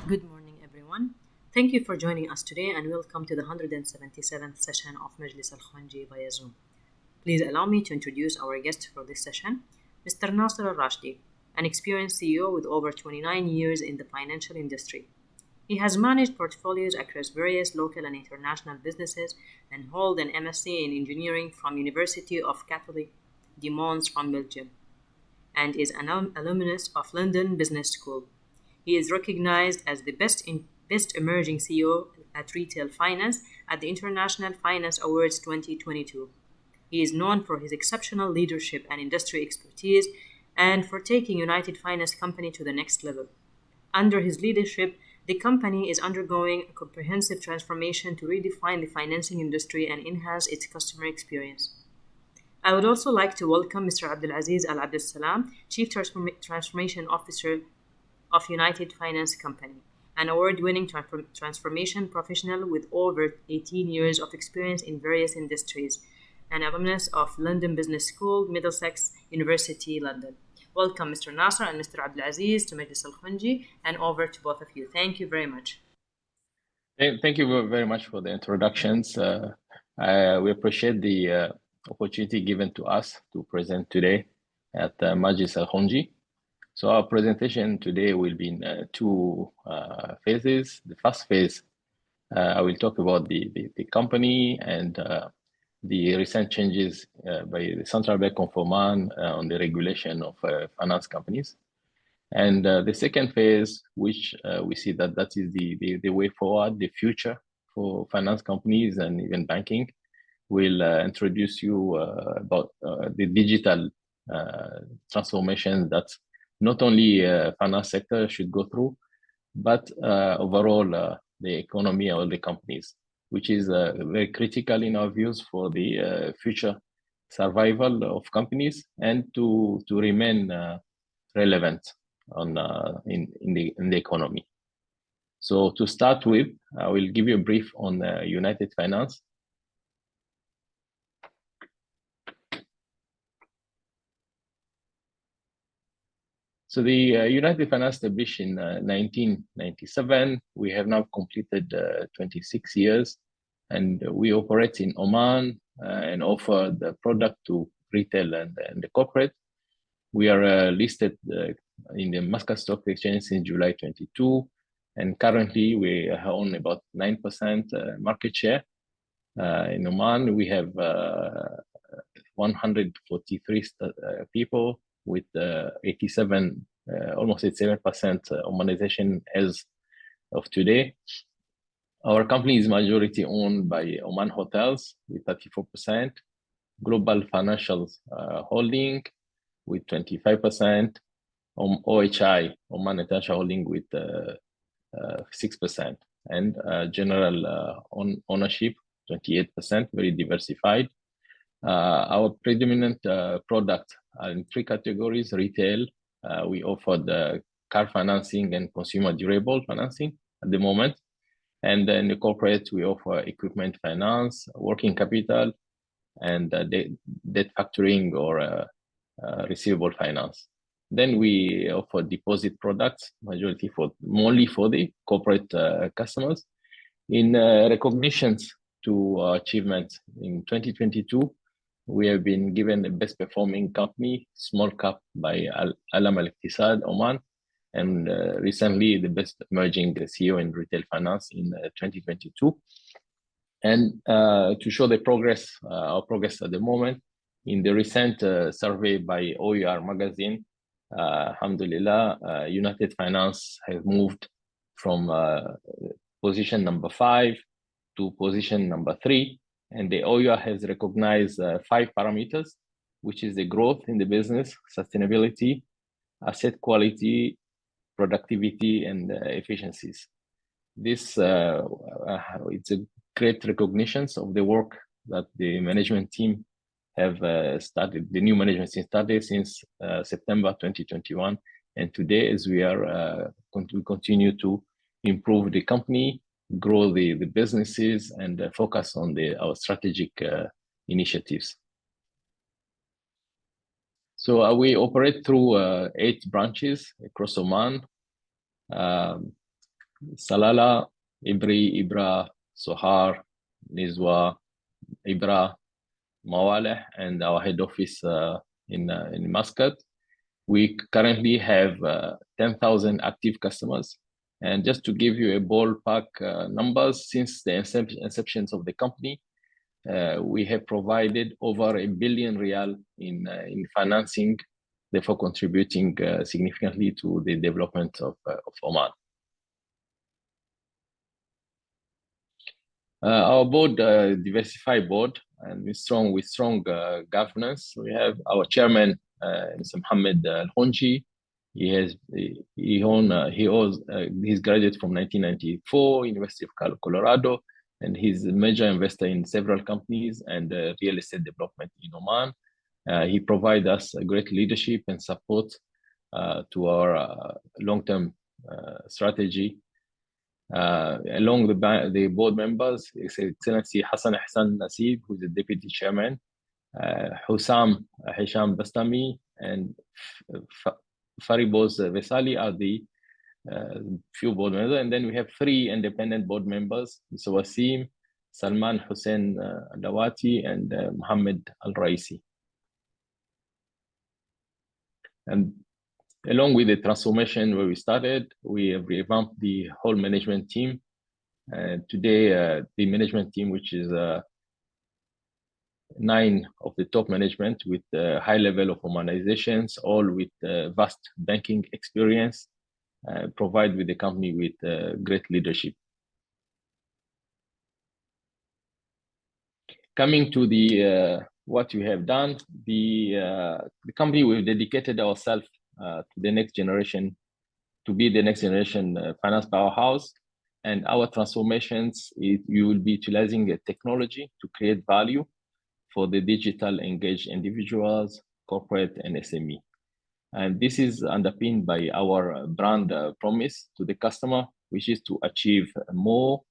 Good morning, everyone. Thank you for joining us today and welcome to the 177th session of Majlis Al Khonji via Zoom. Please allow me to introduce our guest for this session, Mr. Nasser Rashdi, an experienced CEO with over 29 years in the financial industry. He has managed portfolios across various local and international businesses and holds an MSc in engineering from University of Catholic de Mons from Belgium and is an alumnus of London Business School. He is recognized as the best emerging CEO at retail finance at the International Finance Awards 2022. He is known for his exceptional leadership and industry expertise and for taking United Finance Company to the next level. Under his leadership, the company is undergoing a comprehensive transformation to redefine the financing industry and enhance its customer experience. I would also like to welcome Mr. Aziz AbdulSalam, Chief Transformation Officer of United Finance Company, an award-winning transformation professional with over 18 years of experience in various industries, an alumnus of London Business School, Middlesex University, London. Welcome, Mr. Nasser and Mr. Aziz, to Majlis Al Khonji, and over to both of you. Thank you very much. Thank you very much for the introductions. We appreciate the opportunity given to us to present today at Majlis Al Khonji. So our presentation today will be in two phases. The first phase, I will talk about the company and the recent changes by the Central Bank of Oman on the regulation of finance companies. And the second phase, which we see that is the way forward, the future for finance companies and even banking, will introduce you about the digital transformation that not only finance sector should go through, but overall the economy of the companies, which is very critical in our views for the future survival of companies and to remain relevant in the economy. So to start with, I will give you a brief on United Finance. So the United Finance established in 1997. We have now completed 26 years, and we operate in Oman and offer the product to retail and the corporate. We are listed in the Muscat Stock Exchange since July 22, and currently we own about 9% market share. In Oman, we have 143 people with almost 87% Omanization as of today. Our company is majority owned by Oman Hotels with 34%, Global Financials Holding with 25%, OHI, Oman International Holding with 6%, and general ownership 28%, very diversified. Our predominant product are in three categories: retail, we offer the car financing and consumer durable financing at the moment. And then the corporate, we offer equipment finance, working capital, and debt factoring or receivable finance. Then we offer deposit products, mainly for the corporate customers. In recognitions to achievements in 2022, we have been given the best performing company, small cap, by Alam Al-Iqtisad Oman, and recently the best emerging CEO in retail finance in 2022. And to show the progress, our progress at the moment, in the recent survey by OER magazine, alhamdulillah, United Finance has moved from position number 5 to position number 3. And the OER has recognized 5 parameters, which is the growth in the business, sustainability, asset quality, productivity, and efficiencies. This it's a great recognition of the work that the management team have started. The new management team started since September 2021, and today, as we are continue to improve the company, grow the businesses, and focus on our strategic initiatives. So we operate through 8 branches across Oman. Salala, Ibri, Ibra, Sohar, Nizwa, Ibra, Mawaleh, and our head office in Muscat. We currently have 10,000 active customers. And just to give you a ballpark numbers, since the inceptions of the company, we have provided over R1 billion in financing, therefore contributing significantly to the development of Oman. Our board, diversified board, and with strong governance. We have our chairman, Mr. Mohammed Al Khonji. He's graduated from 1994, University of Colorado, and he's a major investor in several companies and real estate development in Oman. He provides us a great leadership and support to our long-term strategy. Along the board members, His Excellency Hassan Ahsan Nasib, who's the deputy chairman, Hussam Hisham Bastami, and Fariboz Vesali are the few board members. And then we have 3 independent board members, Mr. Wasim, Salman Hussein Dawati, and Mohammed Al Raisi. And along with the transformation where we started, we have revamped the whole management team. Today, the management team, which is 9 of the top management with high level of humanizations, all with vast banking experience, provide with the company with great leadership. Coming to the what we have done, the company, we've dedicated ourselves to the next generation, to be the next generation finance powerhouse. And our transformations, you will be utilizing technology to create value for the digital engaged individuals, corporate, and SME. And this is underpinned by our brand promise to the customer, which is to achieve more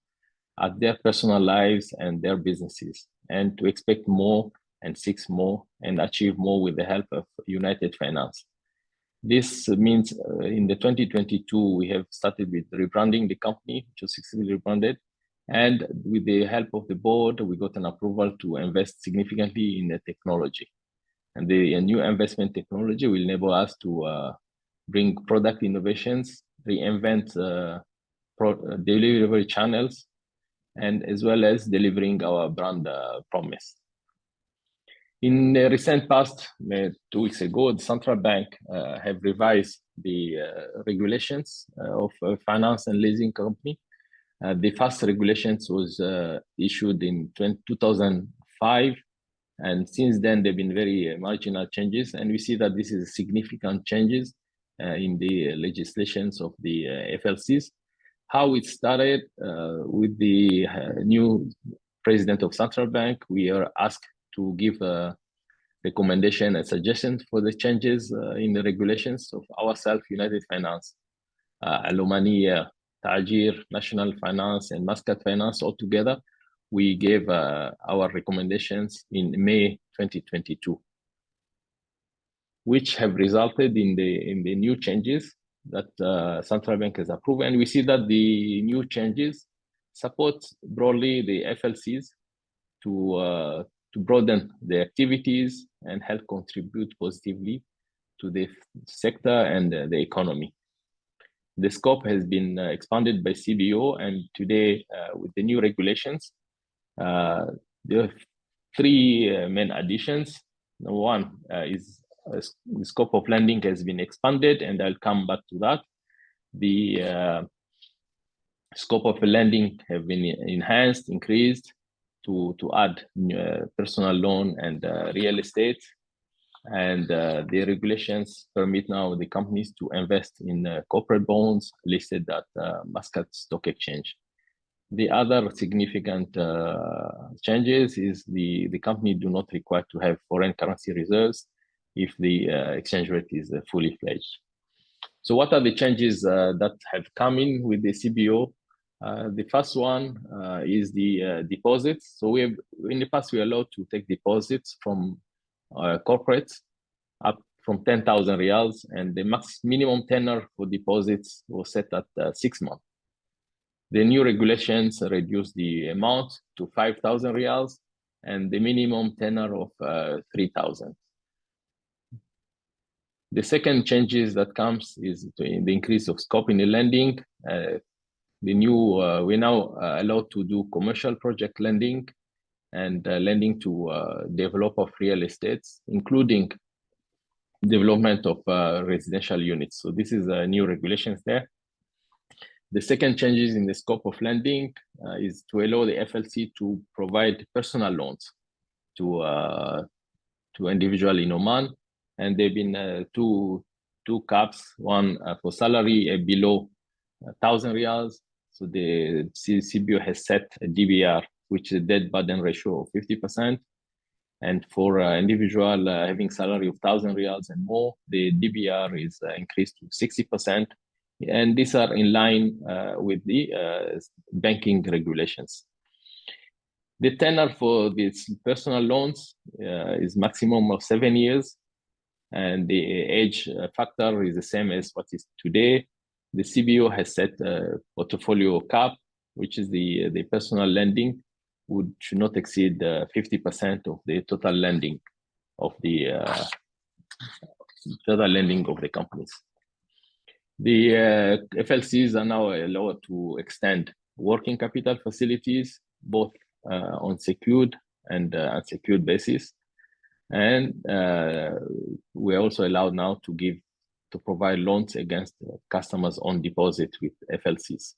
at their personal lives and their businesses, and to expect more and seek more and achieve more with the help of United Finance. This means in the 2022, we have started with rebranding the company, which was successfully rebranded. And with the help of the board, we got an approval to invest significantly in the technology. And the new investment technology will enable us to bring product innovations, reinvent delivery channels, and as well as delivering our brand promise. In the recent past, 2 weeks ago, the central bank have revised the regulations of finance and leasing company. The first regulations was issued in 2005, and since then there have been very marginal changes, and we see that this is significant changes in the legislations of the FLCs. How it started with the new president of central bank, we are asked to give a recommendation and suggestions for the changes in the regulations of ourselves, United Finance, Al-Omaniya, Tajir, National Finance, and Muscat Finance all together. We gave our recommendations in May 2022, which have resulted in the new changes that central bank has approved. And we see that the new changes support broadly the FLCs to broaden the activities and help contribute positively to the sector and the economy. The scope has been expanded by CBO, and today with the new regulations, there are 3 main additions. Number 1 is the scope of lending has been expanded, and I'll come back to that. The scope of lending have been enhanced, increased to add personal loan and real estate. And the regulations permit now the companies to invest in corporate bonds listed at Muscat Stock Exchange. The other significant changes is the company do not require to have foreign currency reserves if the exchange rate is fully fledged. So what are the changes that have come in with the CBO? The first one is the deposits. So in the past, we were allowed to take deposits from corporates up from 10,000 riyals, and the minimum tenor for deposits was set at 6 months. The new regulations reduce the amount to 5,000 riyals and the minimum tenor of 3,000. The second changes that comes is the increase of scope in the lending. We're now allowed to do commercial project lending and lending to develop of real estates, including development of residential units. So this is new regulations there. The second changes in the scope of lending is to allow the FLC to provide personal loans to individual in Oman, and there've been two caps. One for salary below 1,000 riyals. So the CBO has set a DBR, which is a debt burden ratio of 50%. And for individual having salary of 1,000 riyals and more, the DBR is increased to 60%. And these are in line with the banking regulations. The tenor for these personal loans is maximum of 7 years. And the age factor is the same as what is today. The CBO has set a portfolio cap, which is the personal lending should not exceed 50% of the total lending of the companies. The FLCs are now allowed to extend working capital facilities, both on secured and unsecured basis. And we're also allowed now to provide loans against customers on deposit with FLCs.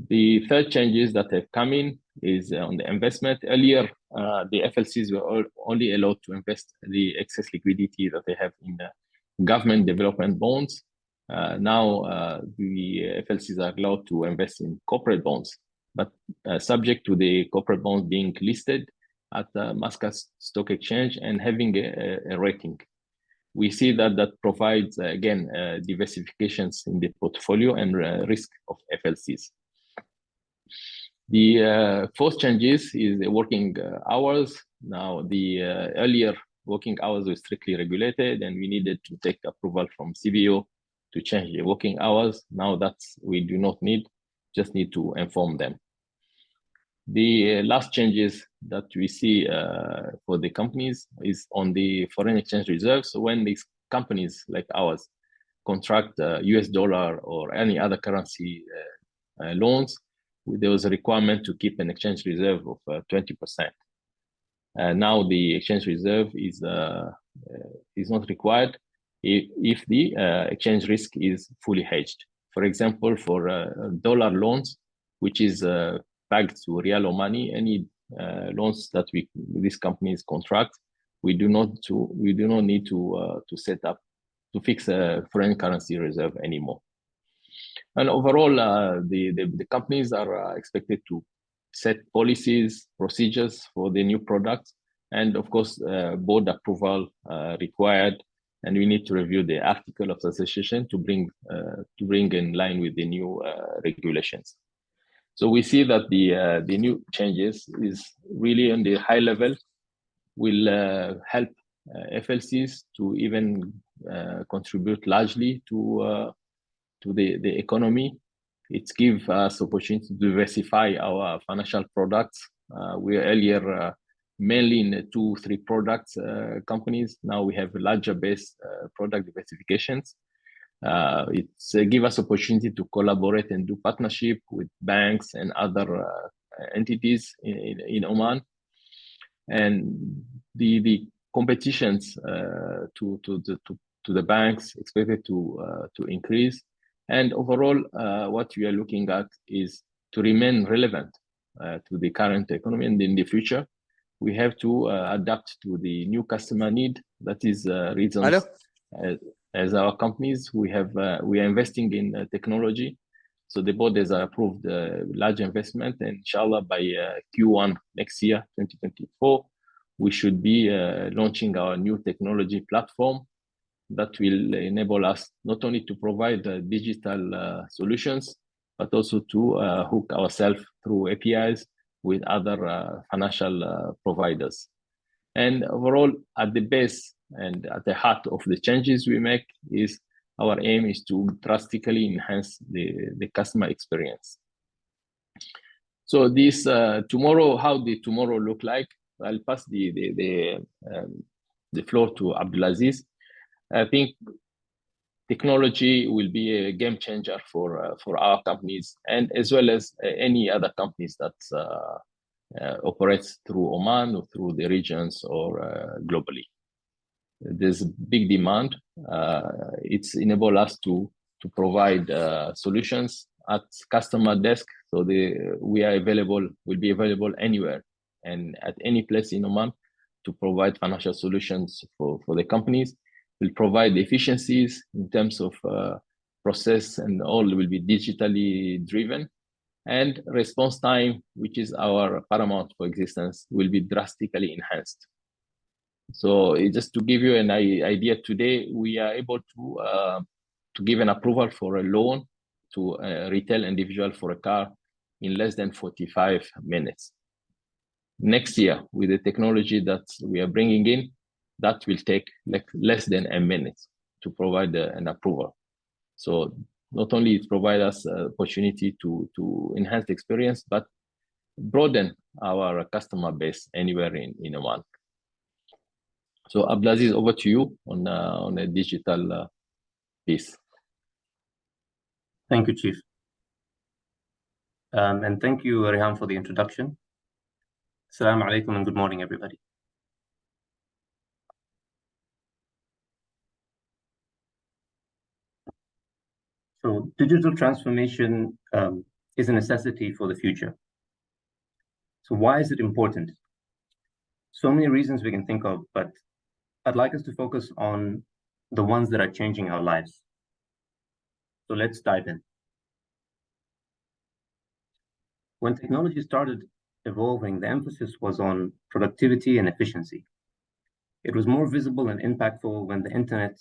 The third changes that have come in is on the investment. Earlier, the FLCs were only allowed to invest the excess liquidity that they have in government development bonds. Now, the FLCs are allowed to invest in corporate bonds, but subject to the corporate bonds being listed at the Muscat Stock Exchange and having a rating. We see that provides, again, diversifications in the portfolio and risk of FLCs. The fourth changes is the working hours. Now, the earlier working hours were strictly regulated, and we needed to take approval from CBO to change the working hours. Now we do not need, just need to inform them. The last changes that we see for the companies is on the foreign exchange reserves. So when these companies like ours contract US dollar or any other currency loans, there was a requirement to keep an exchange reserve of 20%. Now the exchange reserve is not required if the exchange risk is fully hedged. For example, for dollar loans, which is pegged to Real Omani, any loans that these companies contract, we do not need to set up to fix a foreign currency reserve anymore. And overall, the companies are expected to set policies, procedures for the new products, and of course, board approval required. And we need to review the article of association to bring in line with the new regulations. So we see that the new changes is really on the high level will help FLCs to even contribute largely to the economy. It gives us opportunity to diversify our financial products. We were earlier mainly in 2-3 products companies. Now we have a larger base product diversifications. It's give us opportunity to collaborate and do partnership with banks and other entities in Oman. And the competitions to the banks expected to increase. And overall, what we are looking at is to remain relevant to the current economy, and in the future, we have to adapt to the new customer need. That is reasons as our companies, we are investing in technology. So the board has approved a large investment, and inshallah by Q1 next year, 2024, we should be launching our new technology platform that will enable us not only to provide digital solutions, but also to hook ourselves through APIs with other financial providers. And overall, at the base and at the heart of the changes we make is our aim is to drastically enhance the customer experience. So this tomorrow, how did tomorrow look like? I'll pass the floor to Abdulaziz. I think technology will be a game changer for our companies, and as well as any other companies that operates through Oman or through the regions or globally. There's big demand. It's enable us to provide solutions at customer desk. So will be available anywhere and at any place in Oman to provide financial solutions for the companies. We'll provide efficiencies in terms of process, and all will be digitally driven. And response time, which is our paramount for existence, will be drastically enhanced. So just to give you an idea, today we are able to give an approval for a loan to a retail individual for a car in less than 45 minutes. Next year, with the technology that we are bringing in, that will take like less than a minute to provide an approval. So not only it provides us opportunity to enhance the experience, but broaden our customer base anywhere in Oman. So Abdulaziz, over to you on a digital piece. Thank you, Chief. And thank you, Rehan, for the introduction. Assalamu alaikum and good morning, everybody. So digital transformation is a necessity for the future. So why is it important? So many reasons we can think of, but I'd like us to focus on the ones that are changing our lives. So let's dive in. When technology started evolving, the emphasis was on productivity and efficiency. It was more visible and impactful when the internet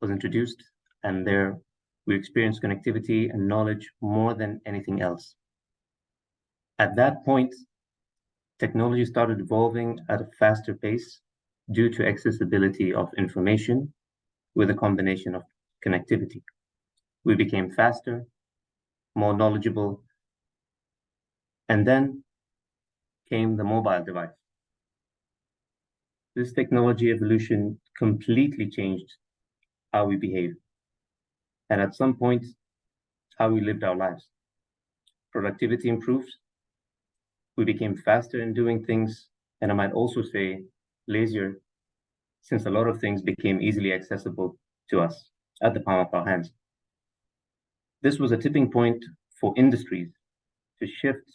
was introduced, and there we experienced connectivity and knowledge more than anything else. At that point, technology started evolving at a faster pace due to accessibility of information with a combination of connectivity. We became faster, more knowledgeable, and then came the mobile device. This technology evolution completely changed how we behave, and at some point, how we lived our lives. Productivity improved, we became faster in doing things, and I might also say lazier, since a lot of things became easily accessible to us at the palm of our hands. This was a tipping point for industries to shift,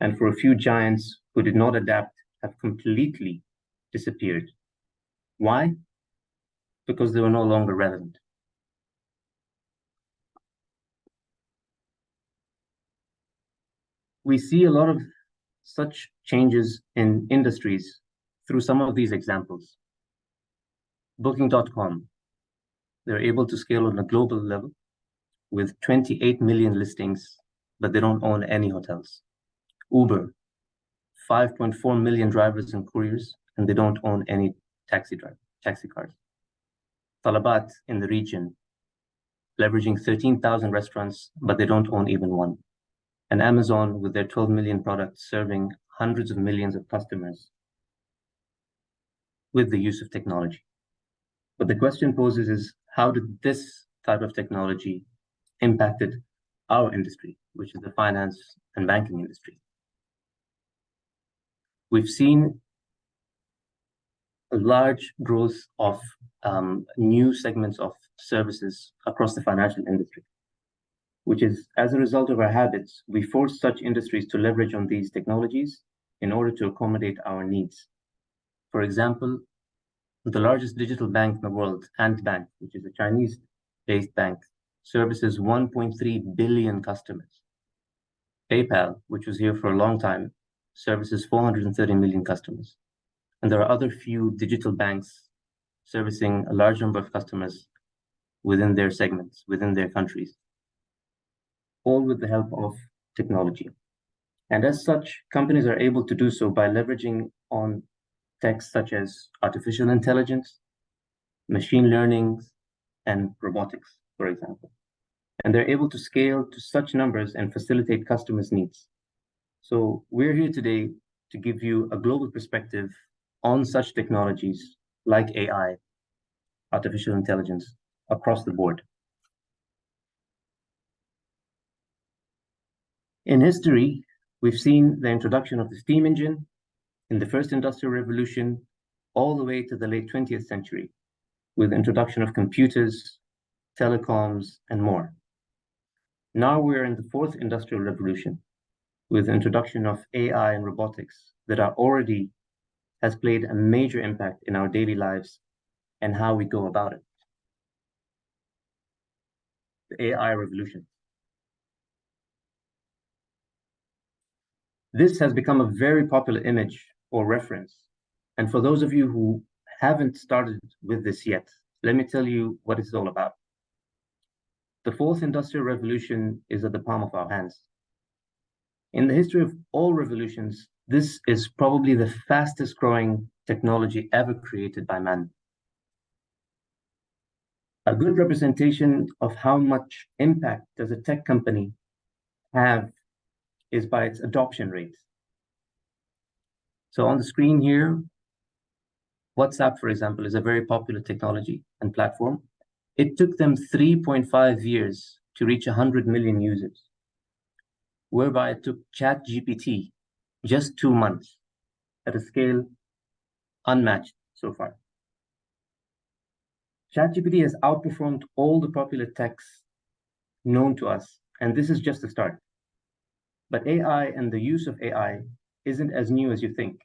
and for a few giants who did not adapt have completely disappeared. Why? Because they were no longer relevant. We see a lot of such changes in industries through some of these examples. Booking.com, they're able to scale on a global level with 28 million listings, but they don't own any hotels. Uber, 5.4 million drivers and couriers, and they don't own any taxi cars. Talabat in the region, leveraging 13,000 restaurants, but they don't own even one. And Amazon with their 12 million products serving hundreds of millions of customers with the use of technology. But the question poses is, how did this type of technology impacted our industry, which is the finance and banking industry? We've seen a large growth of new segments of services across the financial industry, which is, as a result of our habits, we force such industries to leverage on these technologies in order to accommodate our needs. For example, the largest digital bank in the world, Ant Bank, which is a Chinese-based bank, services 1.3 billion customers. PayPal, which was here for a long time, services 430 million customers. And there are other few digital banks servicing a large number of customers within their segments, within their countries, all with the help of technology. And as such, companies are able to do so by leveraging on tech such as artificial intelligence, machine learning, and robotics, for example. And they're able to scale to such numbers and facilitate customers' needs. So we're here today to give you a global perspective on such technologies like AI, artificial intelligence, across the board. In history, we've seen the introduction of the steam engine in the first industrial revolution, all the way to the late 20th century, with the introduction of computers, telecoms, and more. Now we're in the fourth industrial revolution, with the introduction of AI and robotics that are already has played a major impact in our daily lives and how we go about it. The AI revolution. This has become a very popular image or reference. And for those of you who haven't started with this yet, let me tell you what it's all about. The fourth industrial revolution is at the palm of our hands. In the history of all revolutions, this is probably the fastest growing technology ever created by man. A good representation of how much impact does a tech company have is by its adoption rate. So on the screen here, WhatsApp, for example, is a very popular technology and platform. It took them 3.5 years to reach 100 million users, whereby it took ChatGPT just 2 months at a scale unmatched so far. ChatGPT has outperformed all the popular techs known to us, and this is just the start. But AI and the use of AI isn't as new as you think.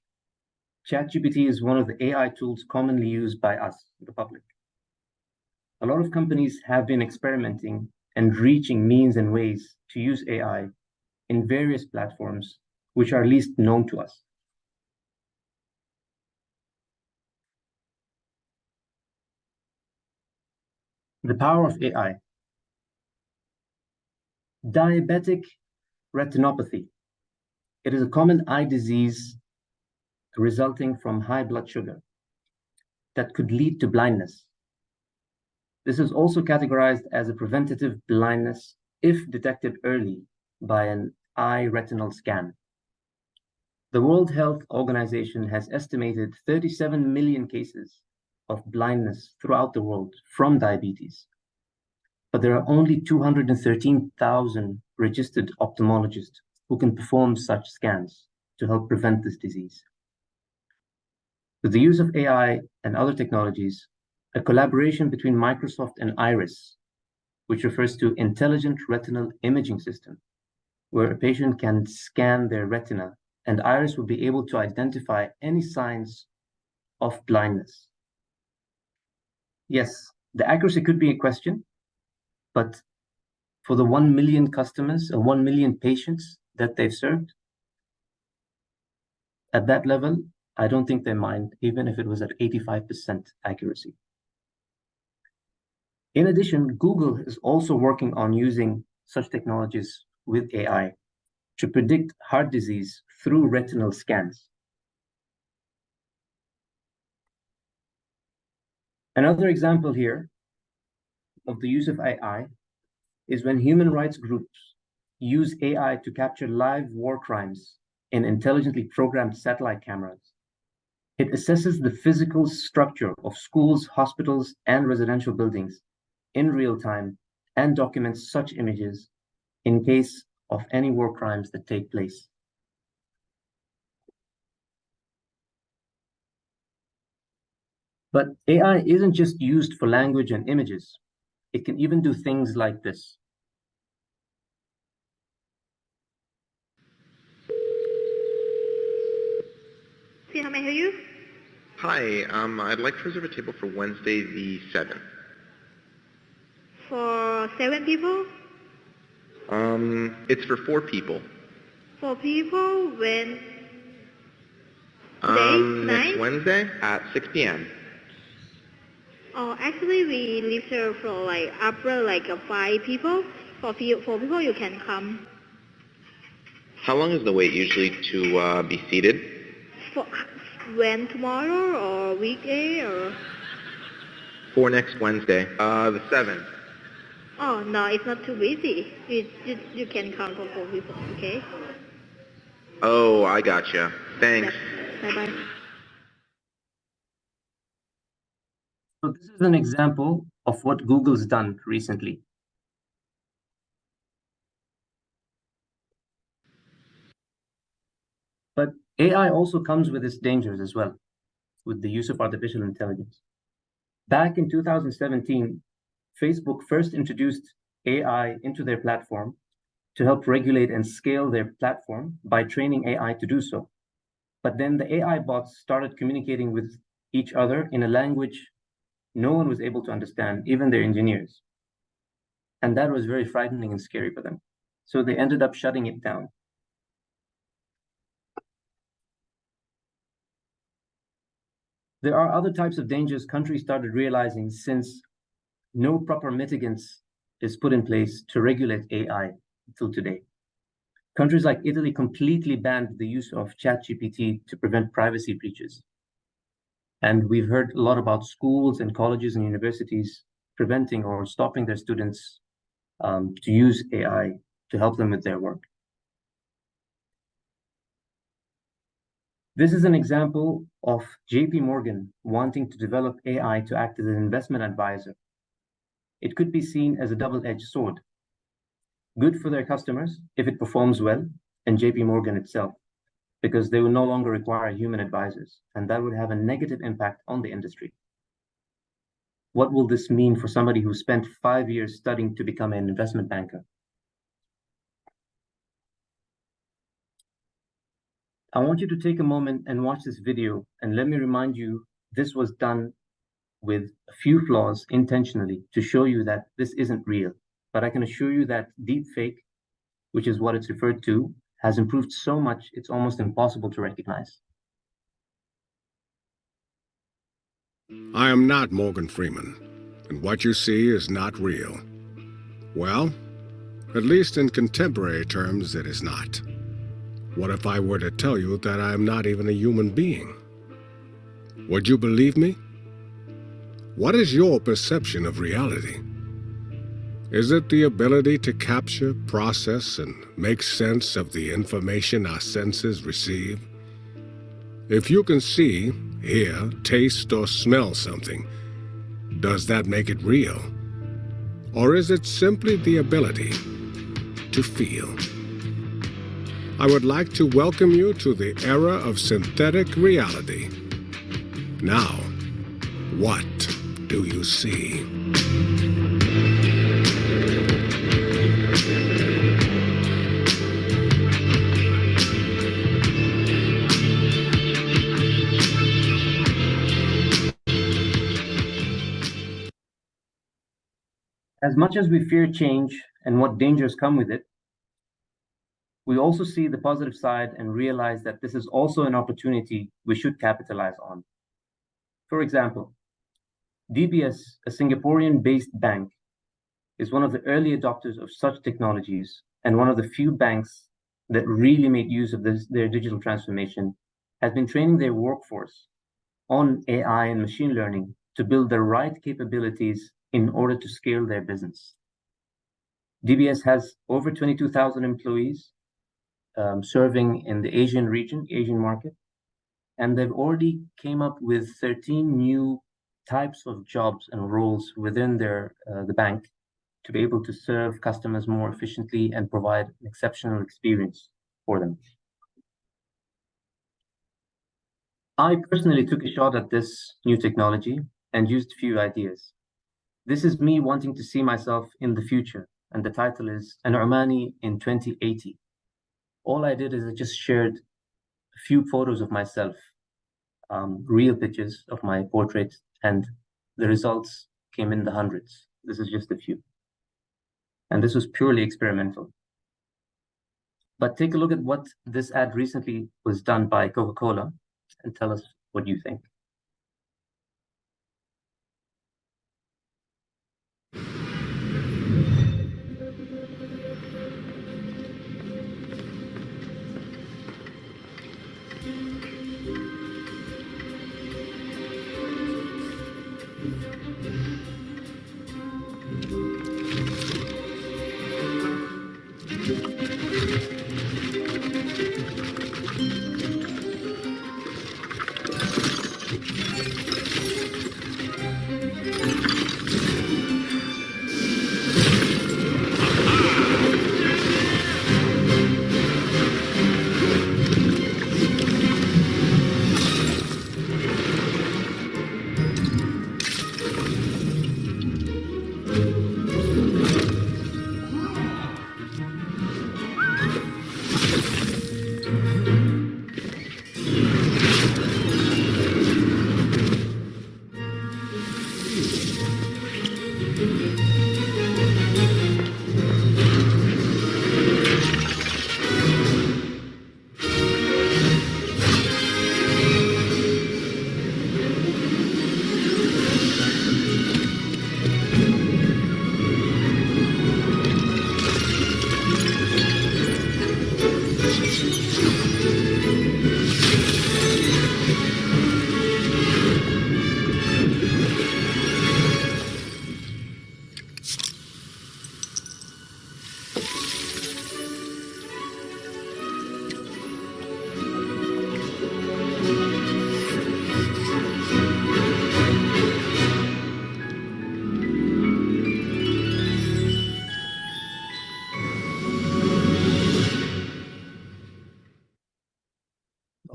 ChatGPT is one of the AI tools commonly used by us, the public. A lot of companies have been experimenting and reaching means and ways to use AI in various platforms which are least known to us. The power of AI. Diabetic retinopathy. It is a common eye disease resulting from high blood sugar that could lead to blindness. This is also categorized as a preventative blindness if detected early by an eye retinal scan. The World Health Organization has estimated 37 million cases of blindness throughout the world from diabetes, but there are only 213,000 registered ophthalmologists who can perform such scans to help prevent this disease. With the use of AI and other technologies, a collaboration between Microsoft and IRIS, which refers to Intelligent Retinal Imaging System, where a patient can scan their retina and IRIS will be able to identify any signs of blindness. Yes, the accuracy could be a question, but for the 1 million customers and 1 million patients that they've served, at that level, I don't think they mind, even if it was at 85% accuracy. In addition, Google is also working on using such technologies with AI to predict heart disease through retinal scans. Another example here of the use of AI is when human rights groups use AI to capture live war crimes in intelligently programmed satellite cameras. It assesses the physical structure of schools, hospitals, and residential buildings in real time and documents such images in case of any war crimes that take place. But AI isn't just used for language and images. It can even do things like this. See, how may I hear you? Hi, I'd like to reserve a table for Wednesday the 7th. For 7 people? It's for 4 people. 4 people when? Next Wednesday at 6 p.m. Oh, actually we reserve for like upper like 5 people. For 4 people you can come. How long is the wait usually to be seated? For when, tomorrow or weekday or? For next Wednesday, the 7th. Oh no, it's not too busy. You can come for 4 people, okay? Oh, I gotcha. Thanks. Bye-bye. So this is an example of what Google's done recently. But AI also comes with its dangers as well, with the use of artificial intelligence. Back in 2017, Facebook first introduced AI into their platform to help regulate and scale their platform by training AI to do so. But then the AI bots started communicating with each other in a language no one was able to understand, even their engineers. And that was very frightening and scary for them. So they ended up shutting it down. There are other types of dangers countries started realizing since no proper mitigants is put in place to regulate AI until today. Countries like Italy completely banned the use of ChatGPT to prevent privacy breaches. And we've heard a lot about schools and colleges and universities preventing or stopping their students to use AI to help them with their work. This is an example of JP Morgan wanting to develop AI to act as an investment advisor. It could be seen as a double-edged sword. Good for their customers if it performs well, and JP Morgan itself, because they will no longer require human advisors, and that would have a negative impact on the industry. What will this mean for somebody who spent 5 years studying to become an investment banker? I want you to take a moment and watch this video, and let me remind you, this was done with a few flaws intentionally to show you that this isn't real. But I can assure you that deepfake, which is what it's referred to, has improved so much it's almost impossible to recognize. I am not Morgan Freeman, and what you see is not real. Well, at least in contemporary terms, it is not. What if I were to tell you that I am not even a human being? Would you believe me? What is your perception of reality? Is it the ability to capture, process, and make sense of the information our senses receive? If you can see, hear, taste, or smell something, does that make it real? Or is it simply the ability to feel? I would like to welcome you to the era of synthetic reality. Now, what do you see? As much as we fear change and what dangers come with it, we also see the positive side and realize that this is also an opportunity we should capitalize on. For example, DBS, a Singaporean-based bank, is one of the early adopters of such technologies and one of the few banks that really made use of their digital transformation, has been training their workforce on AI and machine learning to build the right capabilities in order to scale their business. DBS has over 22,000 employees serving in the Asian region, Asian market, and they've already came up with 13 new types of jobs and roles within the bank to be able to serve customers more efficiently and provide an exceptional experience for them. I personally took a shot at this new technology and used a few ideas. This is me wanting to see myself in the future, and the title is An Omani in 2080. All I did is I just shared a few photos of myself, real pictures of my portrait, and the results came in the hundreds. This is just a few. And this was purely experimental. But take a look at what this ad recently was done by Coca-Cola and tell us what you think.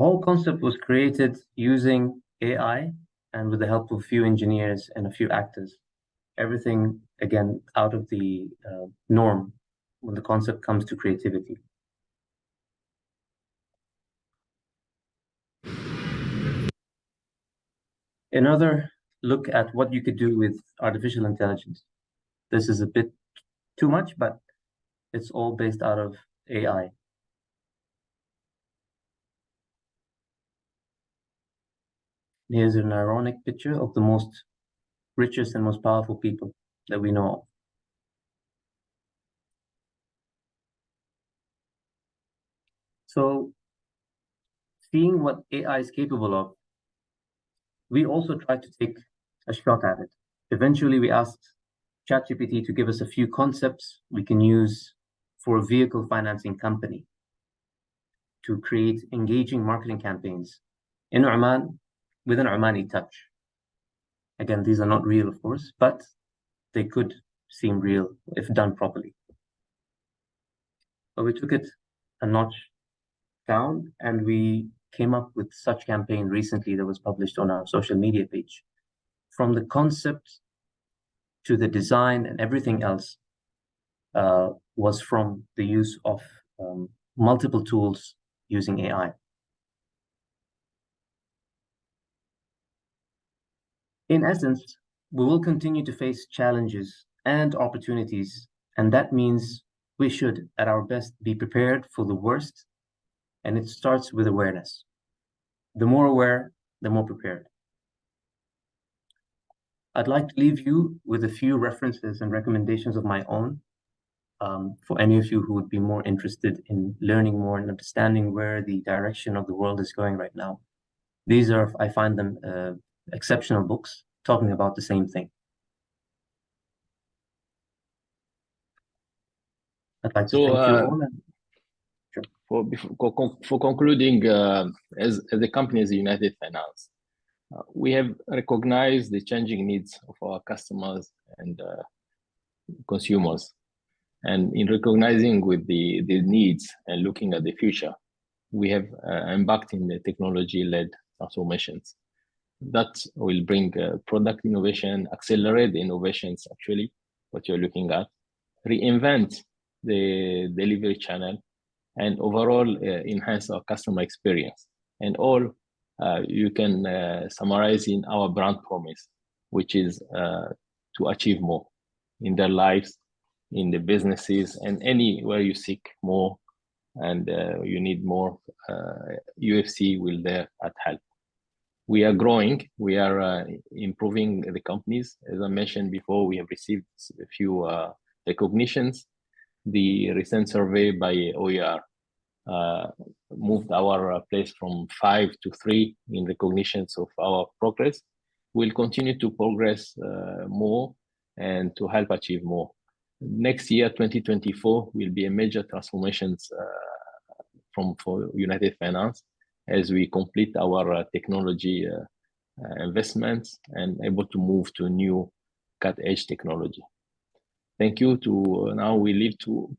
whole concept was created using AI and with the help of a few engineers and a few actors. Everything, again, out of the norm when the concept comes to creativity. Another look at what you could do with artificial intelligence. This is a bit too much, but it's all based out of AI. Here's an ironic picture of the most richest and most powerful people that we know of. So, seeing what AI is capable of, we also tried to take a shot at it. Eventually, we asked ChatGPT to give us a few concepts we can use for a vehicle financing company to create engaging marketing campaigns in Oman with an Omani touch. Again, these are not real, of course, but they could seem real if done properly. But we took it a notch down and we came up with such campaign recently that was published on our social media page. From the concept to the design and everything else was from the use of multiple tools using AI. In essence, we will continue to face challenges and opportunities, and that means we should, at our best, be prepared for the worst, and it starts with awareness. The more aware, the more prepared. I'd like to leave you with a few references and recommendations of my own for any of you who would be more interested in learning more and understanding where the direction of the world is going right now. These are, I find them exceptional books talking about the same thing. I'd like to thank you all. Sure. For concluding, as a company as United Finance, we have recognized the changing needs of our customers and consumers. And in recognizing with the needs and looking at the future, we have embarked in the technology-led transformations. That will bring product innovation, accelerate the innovations, actually, what you're looking at, reinvent the delivery channel, and overall enhance our customer experience. And all you can summarize in our brand promise, which is to achieve more in their lives, in the businesses, and anywhere you seek more and you need more, UFC will there at help. We are growing, we are improving the companies. As I mentioned before, we have received a few recognitions. The recent survey by OER moved our place from 5 to 3 in recognitions of our progress. We'll continue to progress more and to help achieve more. Next year, 2024, will be a major transformations for United Finance as we complete our technology investments and able to move to new cut-edge technology. Thank you. Now we leave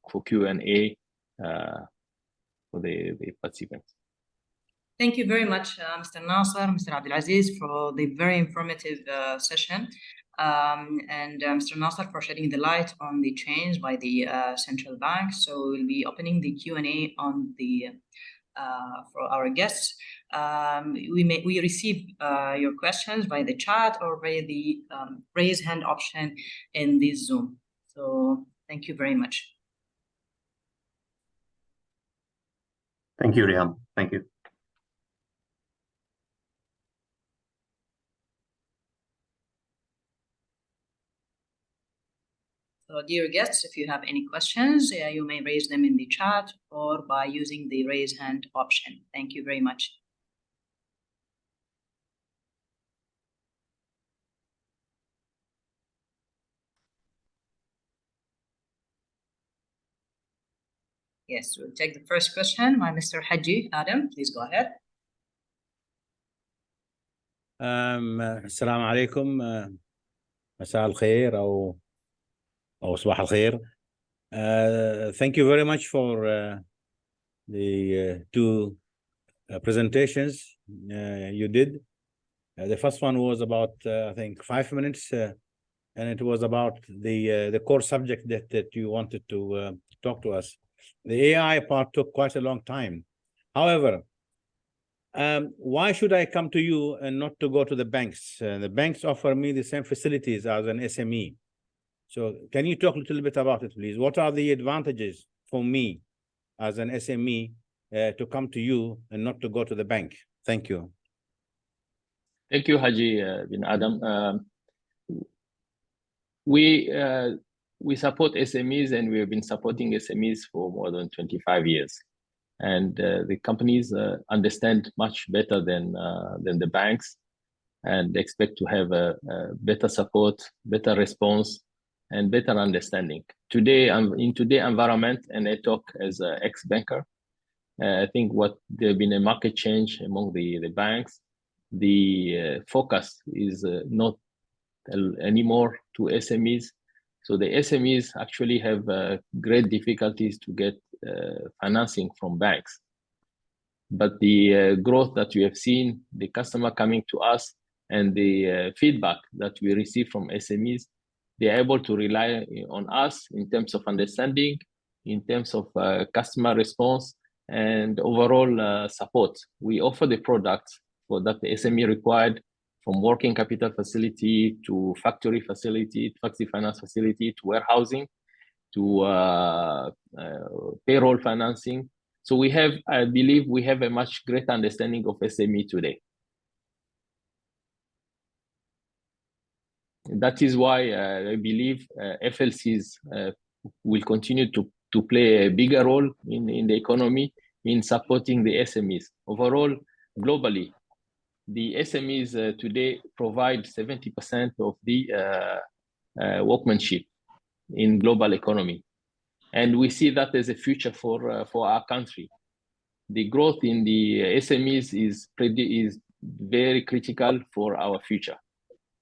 for Q&A for the participants. Thank you very much, Mr. Nasser, Mr. AbdulAziz, for the very informative session. And Mr. Nasser for shedding the light on the change by the central bank. So we'll be opening the Q&A on the for our guests. We receive your questions by the chat or by the raise hand option in this Zoom. So thank you very much. Thank you, Riham. Thank you. So dear guests, if you have any questions, you may raise them in the chat or by using the raise hand option. Thank you very much. Yes, we'll take the first question by Mr. Haji Adam. Please go ahead. السلام عليكم. مساء الخير أو صباح الخير. Thank you very much for the two presentations you did. The first one was about, I think, 5 minutes, and it was about the core subject that you wanted to talk to us. The AI part took quite a long time. However, why should I come to you and not to go to the banks? The banks offer me the same facilities as an SME. So can you talk a little bit about it, please? What are the advantages for me as an SME to come to you and not to go to the bank? Thank you. Thank you, Haji bin Adam. We support SMEs, and we have been supporting SMEs for more than 25 years. And the companies understand much better than the banks, and expect to have a better support, better response, and better understanding. Today, in today's environment, and I talk as an ex-banker, I think there's been a market change among the banks. The focus is not anymore to SMEs. So the SMEs actually have great difficulties to get financing from banks. But the growth that we have seen, the customer coming to us, and the feedback that we receive from SMEs, they are able to rely on us in terms of understanding, in terms of customer response, and overall support. We offer the products that the SME required, from working capital facility to factory facility, factory finance facility, to warehousing, to payroll financing. So we have, I believe, we have a much greater understanding of SME today. That is why I believe FLCs will continue to play a bigger role in the economy, in supporting the SMEs. Overall, globally, the SMEs today provide 70% of the workmanship in global economy. And we see that as a future for our country. The growth in the SMEs is very critical for our future.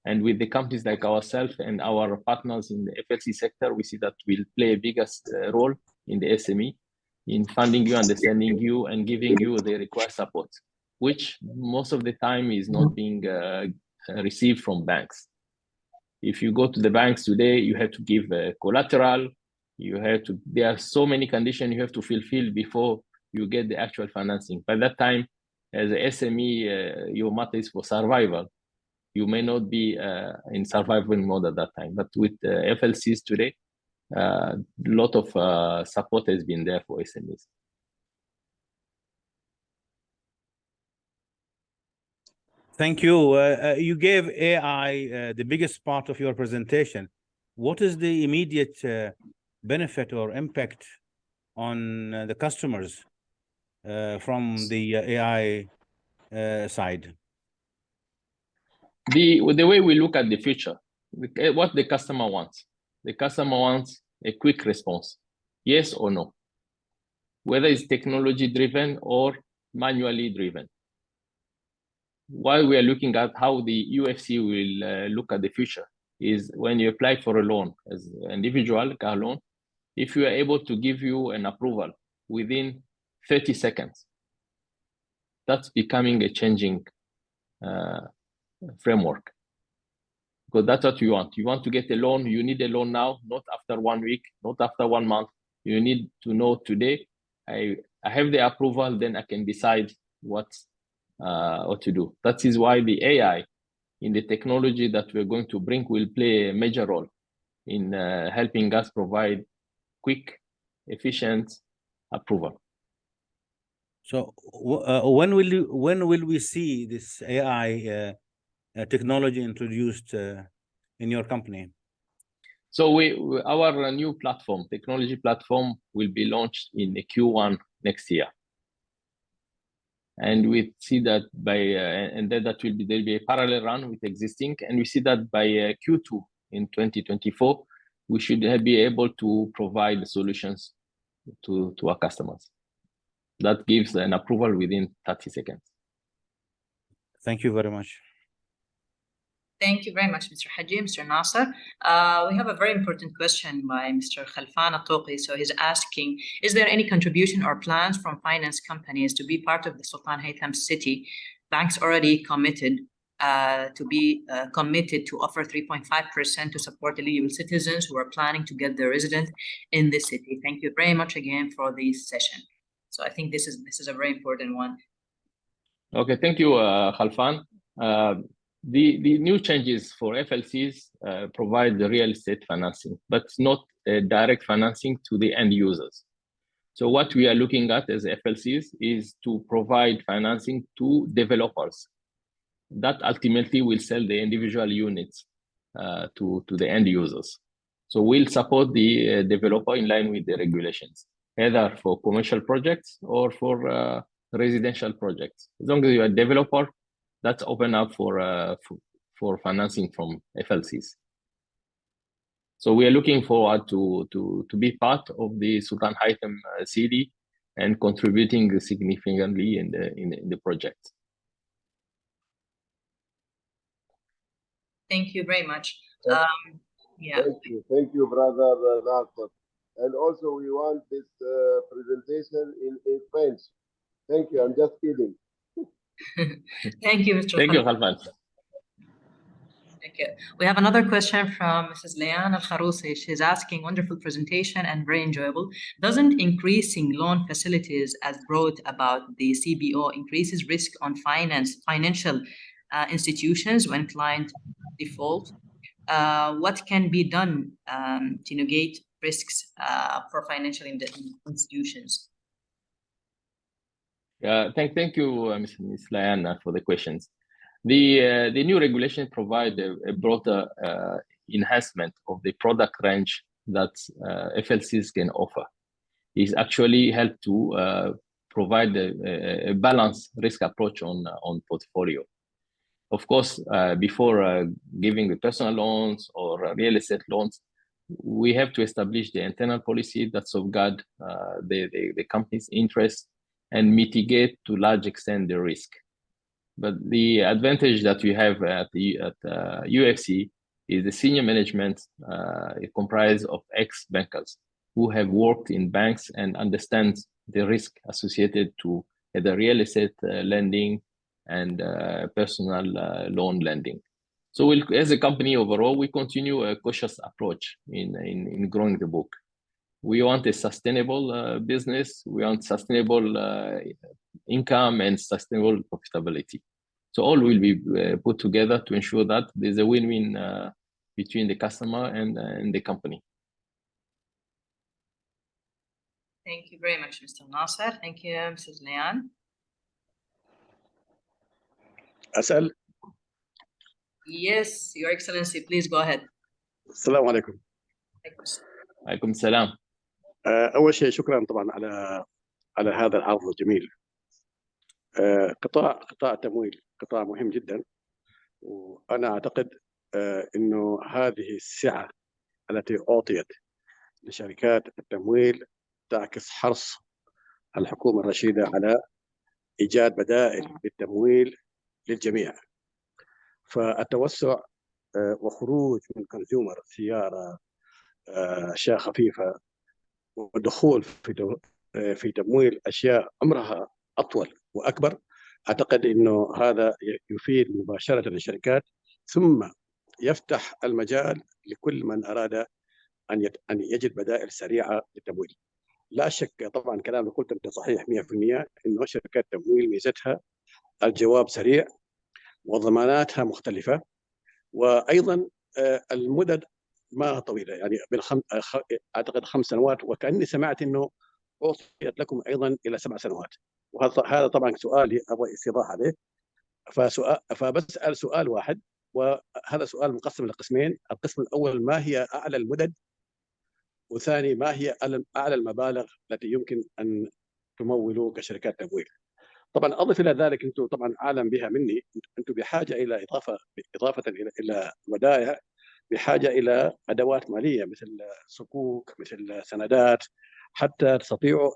And with the companies like ourselves and our partners in the FLC sector, we see that we'll play a biggest role in the SME, in funding you, understanding you, and giving you the required support, which most of the time is not being received from banks. If you go to the banks today, you have to give collateral, there are so many conditions you have to fulfill before you get the actual financing. By that time, as a SME, your matter is for survival. You may not be in survival mode at that time. But with FLCs today, a lot of support has been there for SMEs. Thank you. You gave AI the biggest part of your presentation. What is the immediate benefit or impact on the customers from the AI side? The way we look at the future, what the customer wants. The customer wants a quick response, yes or no, whether it's technology-driven or manually driven. While we are looking at how the UFC will look at the future is when you apply for a loan as an individual car loan, if you are able to give you an approval within 30 seconds, that's becoming a changing framework. Because that's what you want. You want to get a loan, you need a loan now, not after 1 week, not after 1 month. You need to know today, I have the approval, then I can decide what to do. That is why the AI in the technology that we're going to bring will play a major role in helping us provide quick, efficient approval. So when will we see this AI technology introduced in your company? So our new platform, technology platform, will be launched in the Q1 next year. And we see that there'll be a parallel run with existing, and we see that by Q2 in 2024, we should be able to provide solutions to our customers. That gives an approval within 30 seconds. Thank you very much. Thank you very much, Mr. Haji. Mr. Nasser, we have a very important question by Mr. Khalfan Atoqi. So he's asking, is there any contribution or plans from finance companies to be part of the Sultan Haytham City? Banks already committed to offer 3.5% to support eligible citizens who are planning to get their residence in the city. Thank you very much again for this session. So I think this is a very important one. Okay, thank you, Khalfan. The new changes for FLCs provide the real estate financing, but not direct financing to the end users. So what we are looking at as FLCs is to provide financing to developers that ultimately will sell the individual units to the end users. So we'll support the developer in line with the regulations, either for commercial projects or for residential projects. As long as you're a developer, that's open up for financing from FLCs. So we are looking forward to be part of the Sultan Haytham city and contributing significantly in the project. Thank you very much. Yeah. Thank you, brother Nasser. And also, we want this presentation in French. Thank you. I'm just kidding. Thank you, Mr. Thank you, Khalfan. Thank you. We have another question from Mrs. Leanne Al-Kharousi. She's asking, wonderful presentation and very enjoyable. Doesn't increasing loan facilities as brought about the CBO increases risk on financial institutions when client default? What can be done to negate risks for financial institutions? Thank you, Ms. Leanne, for the questions. The new regulation provide a broader enhancement of the product range that FLCs can offer. It actually help to provide a balanced risk approach on portfolio. Of course, before giving the personal loans or real estate loans, we have to establish the internal policy that safeguard the company's interest and mitigate to large extent the risk. But the advantage that we have at UFC is the senior management comprised of ex-bankers who have worked in banks and understand the risk associated to the real estate lending and personal loan lending. So as a company overall, we continue a cautious approach in growing the book. We want a sustainable business. We want sustainable income and sustainable profitability. So all will be put together to ensure that there's a win-win between the customer and the company. Thank you very much, Mr. Nasser. Thank you, Mrs. Leanne. أسأل؟ Yes, Your Excellency, please go ahead. السلام عليكم. عليكم السلام. أول شيء شكرا طبعا على هذا العرض الجميل. قطاع التمويل قطاع مهم جدا، وأنا أعتقد إنه هذه السعة التي أعطيت لشركات التمويل تعكس حرص الحكومة الرشيدة على إيجاد بدائل للتمويل للجميع. فالتوسع وخروج من كونسيومر سيارة أشياء خفيفة والدخول في تمويل أشياء عمرها أطول وأكبر، أعتقد إنه هذا يفيد مباشرة الشركات، ثم يفتح المجال لكل من أراد أن يجد بدائل سريعة للتمويل. لا شك طبعا كلام اللي قلت أنت صحيح 100%، إنه شركات التمويل ميزتها الجواب سريع وضماناتها مختلفة، وأيضا المدد ما طويلة، يعني أعتقد 5 سنوات، وكأني سمعت إنه أعطيت لكم أيضا إلى 7 سنوات. وهذا طبعا سؤالي أبغى استيضاح عليه، فبسأل سؤال واحد، وهذا سؤال مقسم لقسمين. القسم الأول: ما هي أعلى المدد؟ وثاني: ما هي أعلى المبالغ التي يمكن أن تمولوا كشركات تمويل؟ طبعا أضف إلى ذلك، أنتم طبعا أعلم بها مني، أنتم بحاجة إلى إضافة إلى ودائع، بحاجة إلى أدوات مالية مثل صكوك، مثل سندات، حتى تستطيعوا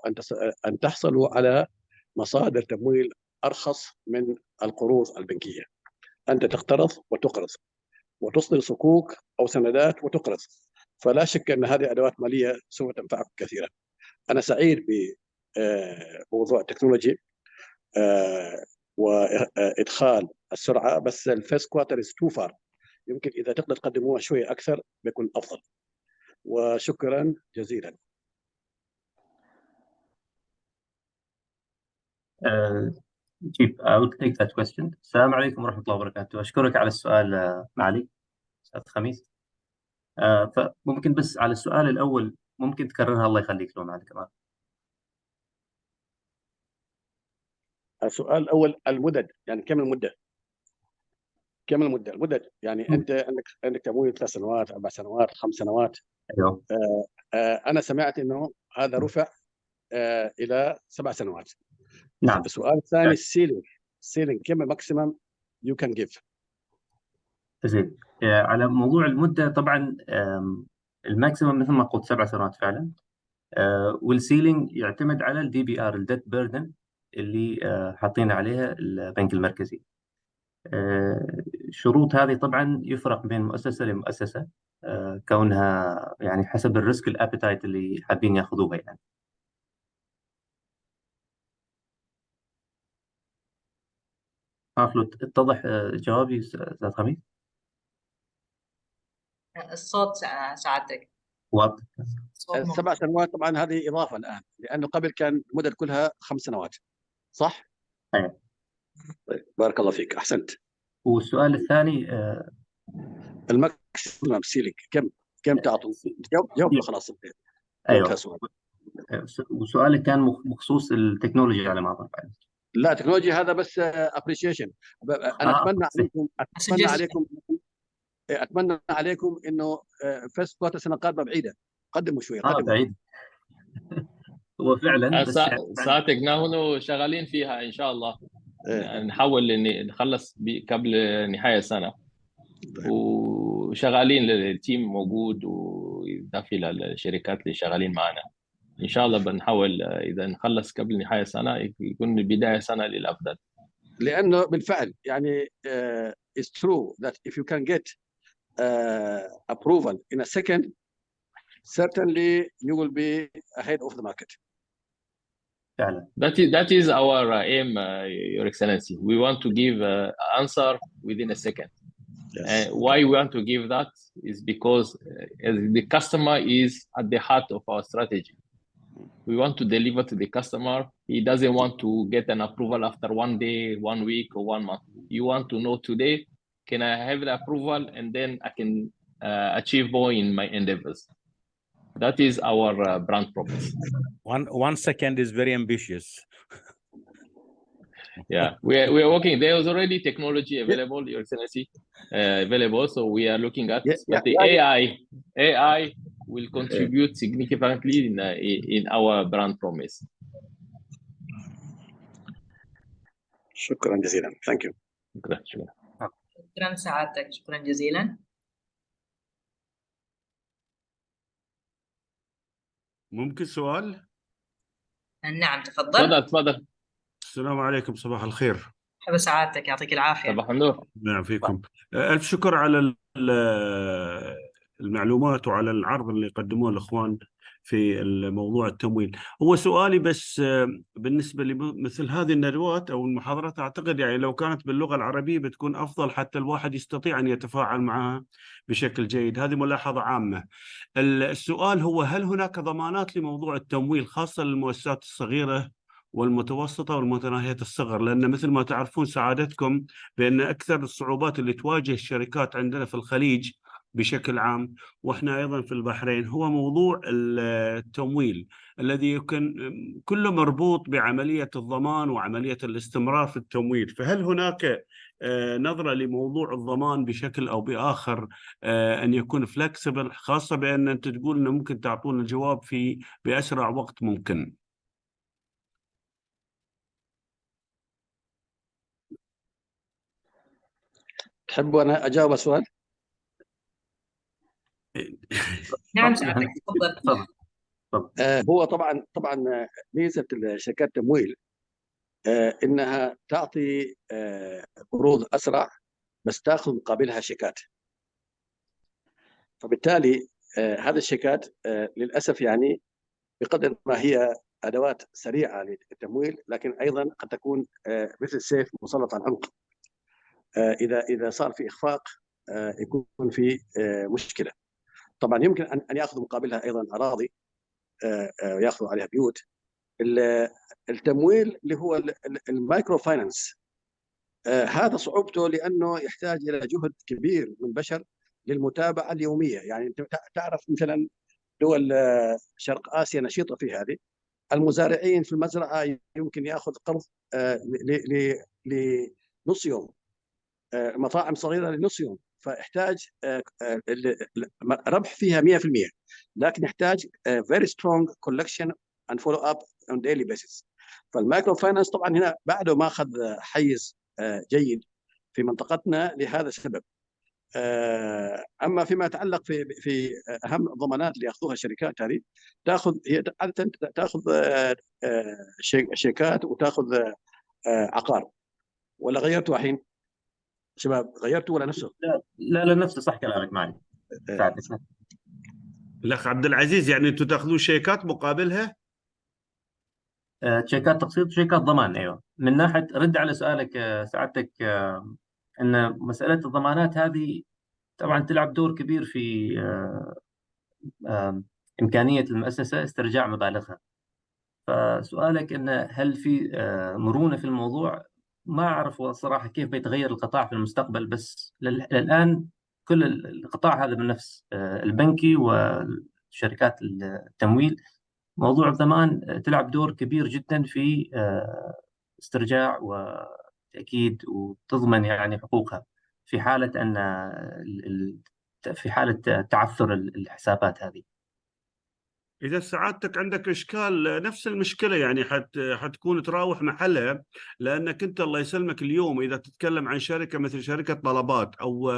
أن تحصلوا على مصادر تمويل أرخص من القروض البنكية. أنت تقترض وتقرض، وتصدر صكوك أو سندات وتقرض. فلا شك أن هذه أدوات مالية سوف تنفعكم كثيرا. أنا سعيد بموضوع التكنولوجي وإدخال السرعة، بس الفيرست كوارتر is too far. يمكن إذا تقدر تقدموها شوية أكثر بيكون أفضل. وشكرا جزيلا. Chief, I will take that question. السلام عليكم ورحمة الله وبركاته. أشكرك على السؤال معالي أستاذ خميس. فممكن بس على السؤال الأول ممكن تكررها الله يخليك لو معالي كمان. السؤال الأول المدد، يعني كم المدة؟ كم المدة؟ المدد يعني أنت عندك تمويل 3 سنوات 4 سنوات 5 سنوات. أيوه. أنا سمعت إنه هذا رفع إلى 7 سنوات. نعم. السؤال الثاني السيلينج كم الماكسيمم you can give؟ جزيل. على موضوع المدة طبعا الماكسيمم مثل ما قلت 7 سنوات فعلا. والسيلينج يعتمد على الدي بي ار الديت بيردن اللي حاطين عليها البنك المركزي. الشروط هذه طبعا يفرق بين مؤسسة لمؤسسة كونها يعني حسب الريسك الابيتايت اللي حابين ياخذوها يعني. لو اتضح جوابي استاذ خميس؟ الصوت سعادتك واضح. 7 سنوات طبعا هذه إضافة الآن، لأنه قبل كان المدد كلها 5 سنوات صح؟ أيوة. طيب بارك الله فيك أحسنت. والسؤال الثاني الماكسيمم سيلينج كم تعطوا؟ جاوب خلاص. ايوه. وسؤالك كان بخصوص التكنولوجيا على ما اظن. لا تكنولوجيا هذا بس ابريشيشن. انا اتمنى عليكم انه فيرست كوارتر السنه القادمه بعيده، قدموا شويه بعيد. هو فعلا ساعتنا هنا شغالين فيها ان شاء الله. نحاول نخلص قبل نهايه السنه. وشغالين التيم موجود وإضافي للشركات اللي شغالين معنا. إن شاء الله بنحاول إذا نخلص قبل نهاية السنة يكون بداية سنة للأفضل. لأنه بالفعل يعني it's true that if you can get approval in a second, certainly you will be ahead of the market. That is our aim, Your Excellency. We want to give answer within a second. Yes. Why we want to give that is because the customer is at the heart of our strategy. We want to deliver to the customer. He doesn't want to get an approval after 1 day, 1 week, or 1 month. You want to know today, can I have the approval, and then I can achieve more in my endeavors. That is our brand promise. 1 second is very ambitious. Yeah, we are working. There is already technology available, Your Excellency, available. So we are looking at it. But the AI will contribute significantly in our brand promise. شكرا جزيلا. Thank you. شكرا سعادتك. شكرا جزيلا. ممكن سؤال؟ نعم تفضل. تفضل. السلام عليكم، صباح الخير. حب سعادتك، يعطيك العافية. صباح النور. نعم فيكم. ألف شكر على المعلومات وعلى العرض اللي قدموه الأخوان في الموضوع التمويل. هو سؤالي بس بالنسبة لمثل هذه الندوات أو المحاضرات، أعتقد يعني لو كانت باللغة العربية بتكون أفضل حتى الواحد يستطيع أن يتفاعل معها بشكل جيد. هذه ملاحظة عامة. السؤال هو هل هناك ضمانات لموضوع التمويل خاصة للمؤسسات الصغيرة والمتوسطة والمتناهية الصغر؟ لأن مثل ما تعرفون سعادتكم بأن أكثر الصعوبات اللي تواجه الشركات عندنا في الخليج بشكل عام وإحنا أيضا في البحرين هو موضوع التمويل الذي يكون كله مربوط بعملية الضمان وعملية الاستمرار في التمويل. فهل هناك نظرة لموضوع الضمان بشكل أو بآخر أن يكون فلكسبل، خاصة بأن أنت تقول أنه ممكن تعطون الجواب بأسرع وقت ممكن؟ تحبوا أنا أجاوب السؤال؟ نعم سعادتك تفضل. هو طبعا ميزة شركات التمويل إنها تعطي قروض أسرع بس تأخذ مقابلها شيكات. فبالتالي هذه الشيكات للأسف يعني بقدر ما هي أدوات سريعة للتمويل، لكن أيضا قد تكون مثل سيف مسلط على العنق. إذا صار في إخفاق يكون في مشكلة. طبعا يمكن أن يأخذوا مقابلها أيضا أراضي ويأخذوا عليها بيوت. التمويل اللي هو المايكرو فاينانس هذا صعوبته لأنه يحتاج إلى جهد كبير من البشر للمتابعة اليومية. يعني أنت تعرف مثلا دول شرق آسيا نشيطة في هذه. المزارعين في المزرعة يمكن يأخذ قرض لنص يوم، مطاعم صغيرة لنص يوم، فيحتاج ربح فيها 100%، لكن يحتاج very strong collection and follow up on daily basis. فالمايكرو فاينانس طبعا هنا بعده ما أخذ حيز جيد في منطقتنا لهذا السبب. أما فيما يتعلق في أهم الضمانات اللي يأخذوها الشركات هذه، هي عادة تأخذ شيكات وتأخذ عقار. ولا غيرتوا الحين شباب؟ غيرتوا ولا نفسه؟ لا نفسه، صح كلامك معي. الأخ عبد العزيز، يعني أنتم تأخذون شيكات مقابلها؟ شيكات تقسيط وشيكات ضمان. أيوة، من ناحية رد على سؤالك سعادتك، أن مسألة الضمانات هذه طبعا تلعب دور كبير في إمكانية المؤسسة استرجاع مبالغها. فسؤالك أن هل في مرونة في الموضوع، ما أعرف صراحة كيف بيتغير القطاع في المستقبل، بس للآن كل القطاع هذا بنفس البنكي وشركات التمويل، موضوع الضمان تلعب دور كبير جدا في استرجاع وتأكيد وتضمن يعني حقوقها في حالة أن في حالة تعثر الحسابات هذه. إذا سعادتك عندك إشكال نفس المشكلة، يعني حتكون تراوح محلها، لأنك أنت الله يسلمك اليوم إذا تتكلم عن شركة مثل شركة طلبات أو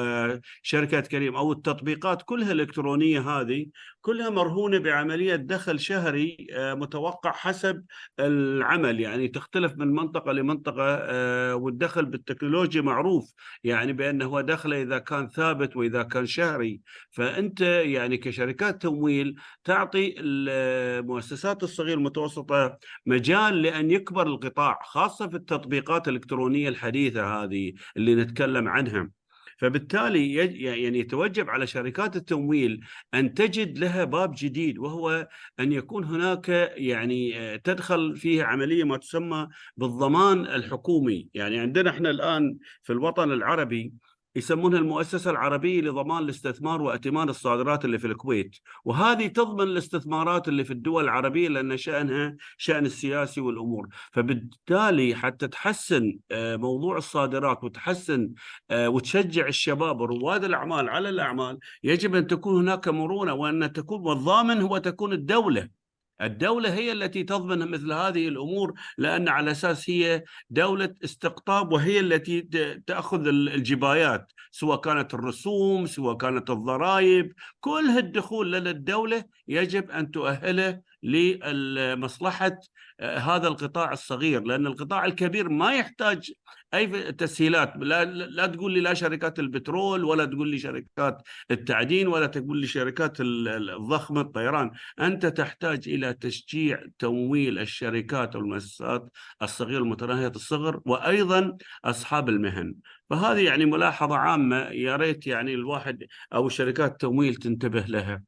شركة كريم أو التطبيقات كلها الإلكترونية، هذه كلها مرهونة بعملية دخل شهري متوقع حسب العمل، يعني تختلف من منطقة لمنطقة، والدخل بالتكنولوجيا معروف يعني بأنه هو دخله إذا كان ثابت وإذا كان شهري. فأنت يعني كشركات تمويل تعطي المؤسسات الصغيرة المتوسطة مجال لأن يكبر القطاع، خاصة في التطبيقات الإلكترونية الحديثة هذه اللي نتكلم عنها. فبالتالي يعني يتوجب على شركات التمويل أن تجد لها باب جديد، وهو أن يكون هناك يعني تدخل فيه عملية ما تسمى بالضمان الحكومي. يعني عندنا احنا الآن في الوطن العربي يسمونها المؤسسة العربية لضمان الاستثمار وائتمان الصادرات اللي في الكويت، وهذه تضمن الاستثمارات اللي في الدول العربية لأن شأنها شأن السياسي والأمور. فبالتالي حتى تحسن موضوع الصادرات وتحسن وتشجع الشباب ورواد الأعمال على الأعمال، يجب أن تكون هناك مرونة، وأن تكون والضامن هو تكون الدولة هي التي تضمن مثل هذه الأمور، لأن على أساس هي دولة استقطاب، وهي التي تأخذ الجبايات، سواء كانت الرسوم سواء كانت الضرائب، كل الدخول للدولة يجب أن تؤهله لمصلحة هذا القطاع الصغير، لأن القطاع الكبير ما يحتاج أي تسهيلات. لا تقول لي لا شركات البترول، ولا تقول لي شركات التعدين، ولا تقول لي شركات الضخمة الطيران. أنت تحتاج إلى تشجيع تمويل الشركات والمؤسسات الصغيرة المتناهية الصغر، وأيضا أصحاب المهن. فهذه يعني ملاحظة عامة يا ريت يعني الواحد أو شركات التمويل تنتبه لها.